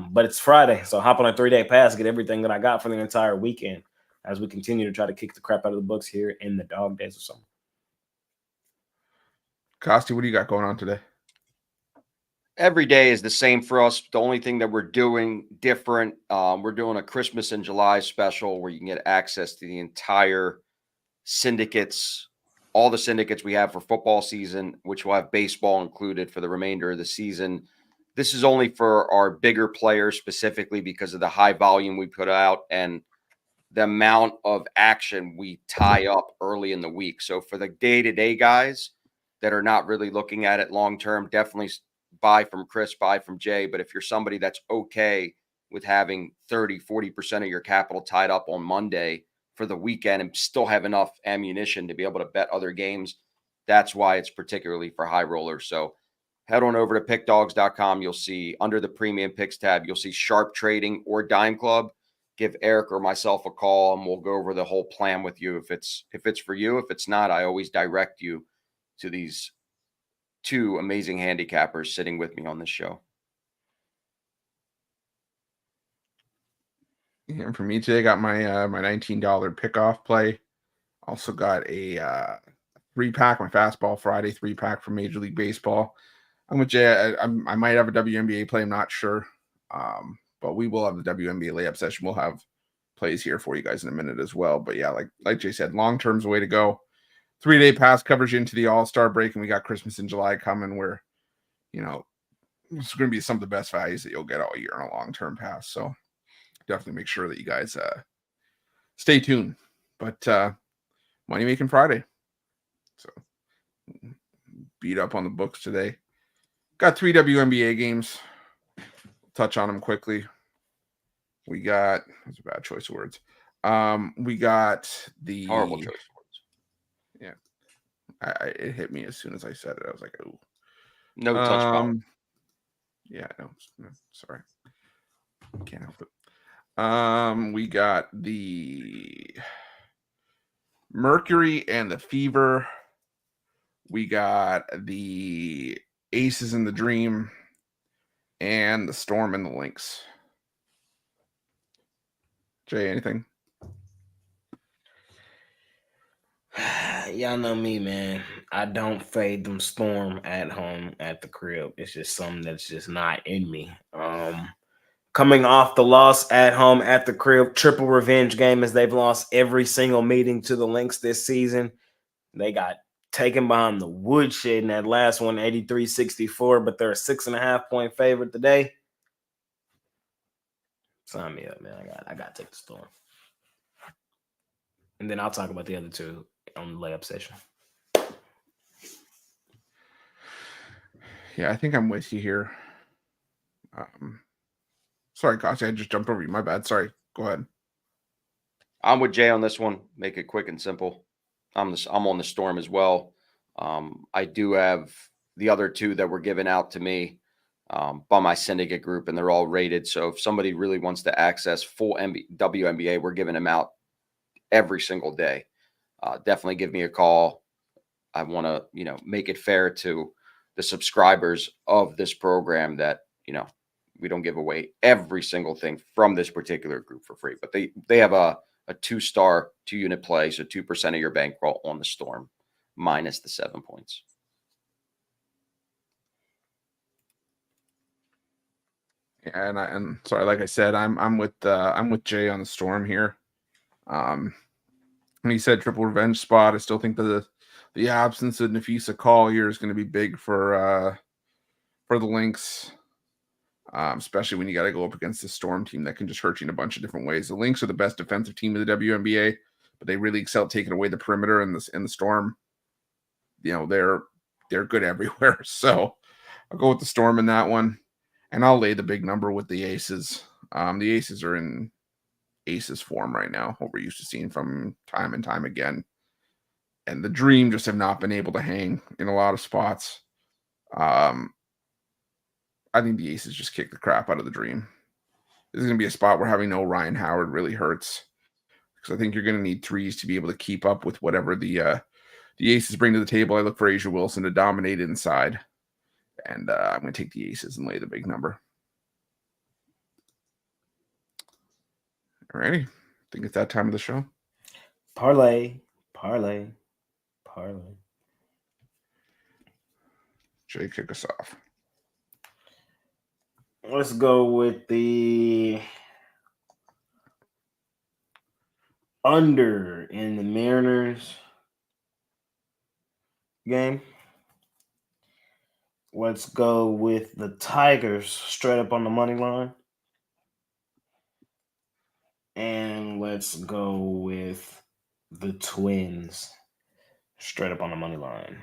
But it's Friday, so hop on a 3-day pass, get everything that I got for the entire weekend as we continue to try to kick the crap out of the books here in the dog days of summer. Costi, what do you got going on today? Every day is the same for us. The only thing that we're doing different, we're doing a Christmas in July special where you can get access to the entire syndicates, all the syndicates we have for football season, which will have baseball included for the remainder of the season. This is only for our bigger players specifically because of the high volume we put out and the amount of action we tie up early in the week. So for the day-to-day guys that are not really looking at it long-term, definitely buy from Chris, buy from Jay. But if you're somebody that's okay with having 30, 40% of your capital tied up on Monday for the weekend and still have enough ammunition to be able to bet other games. That's why it's particularly for high rollers. So head on over to pickdogs.com. You'll see under the premium picks tab, you'll see sharp trading or dime club. Give Eric or myself a call and we'll go over the whole plan with you. If it's for you, if it's not, I always direct you to these two amazing handicappers sitting with me on this show. Yeah, and for me today, I got my my $19 pickoff play. Also got a 3-pack, my Fastball Friday 3-pack from Major League Baseball. I'm with Jay. I might have a WNBA play. I'm not sure. But we will have the WNBA layup session. We'll have plays here for you guys in a minute as well. But yeah, like Jay said, long term's the way to go. 3-day pass covers you into the All-Star break, and we got Christmas in July coming where, it's going to be some of the best values that you'll get all year on a long-term pass. So definitely make sure that you guys stay tuned. But Money Making Friday. So beat up on the books today. Got 3 WNBA games. Touch on them quickly. We got, that's a bad choice of words. We got the Horrible choice of words. Yeah. It hit me as soon as I said it. I was like, oh. No touch power. Yeah, no, sorry. Can't help it. We got the Mercury and the Fever. We got the Aces and the Dream and the Storm and the Lynx. Jay, anything? Y'all know me, man. I don't fade them Storm at home at the crib. It's just something that's just not in me. Coming off the loss at home at the crib, triple revenge game as they've lost every single meeting to the Lynx this season. They got taken behind the woodshed in that last one, 83-64, but they're a 6.5-point favorite today. Sign me up, man. I got to take the Storm. And then I'll talk about the other two on the layup session. Yeah, I think I'm with you here. Sorry, Kossi, I just jumped over you. My bad. Sorry. Go ahead. I'm with Jay on this one. Make it quick and simple. I'm on the Storm as well. I do have the other two that were given out to me by my syndicate group, and they're all rated. So if somebody really wants to access full WNBA, we're giving them out every single day. Definitely give me a call. I want to, make it fair to the subscribers of this program that, we don't give away every single thing from this particular group for free, but they have a 2-star 2-unit play. So 2% of your bankroll on the Storm minus the 7 points. Yeah, and sorry, like I said, I'm with Jay on the Storm here. When he said triple revenge spot, I still think the absence of Nafisa Call here is going to be big for the Lynx, especially when you got to go up against the Storm team that can just hurt you in a bunch of different ways. The Lynx are the best defensive team of the WNBA, but they really excel at taking away the perimeter in the Storm. They're good everywhere. So I'll go with the Storm in that one, and I'll lay the big number with the Aces. The Aces are in Aces form right now, what we're used to seeing from time and time again. And the Dream just have not been able to hang in a lot of spots. I think the Aces just kick the crap out of the Dream. This is going to be a spot where having no Ryan Howard really hurts, because I think you're going to need threes to be able to keep up with whatever the Aces bring to the table. I look for Asia Wilson to dominate inside, and I'm going to take the Aces and lay the big number. All righty. I think it's that time of the show. Parlay. Jay, kick us off. Let's go with the under in the Mariners game. Let's go with the Tigers straight up on the money line. And let's go with the Twins straight up on the money line.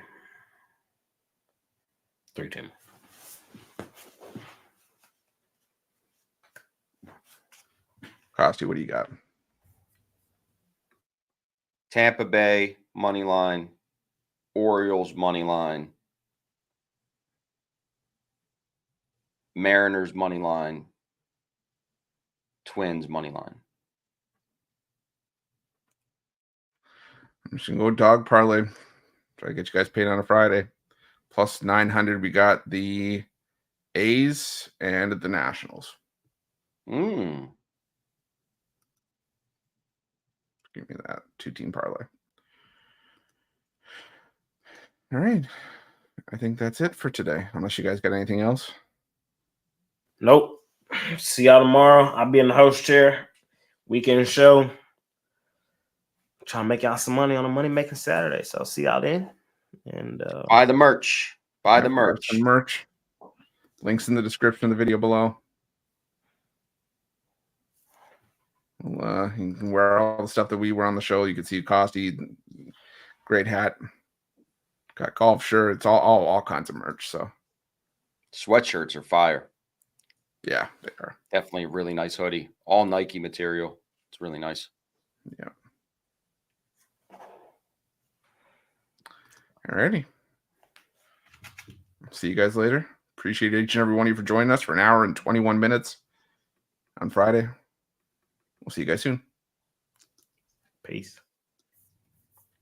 3-2. Costi, what do you got? Tampa Bay money line, Orioles money line, Mariners money line, Twins money line. I'm just gonna go dog parlay. Try to get you guys paid on a Friday. Plus 900. We got the A's and the Nationals. Mm. Give me that 2-team parlay. All right. I think that's it for today. Unless you guys got anything else. Nope. See y'all tomorrow. I'll be in the host chair. Weekend show. Trying to make y'all some money on a money making Saturday. So see y'all then. And Buy the merch. Buy the Buy merch. some merch. Links in the description of the video below. Well, you can wear all the stuff that we wear on the show. You can see Costy, great hat, got golf shirts, all kinds of merch. So Sweatshirts are fire. yeah, they are Definitely a really nice hoodie. All Nike material. It's really nice. Yeah. Alrighty. See you guys later. Appreciate each and every one of you for joining us for an hour and 21 minutes on Friday. We'll see you guys soon. peace.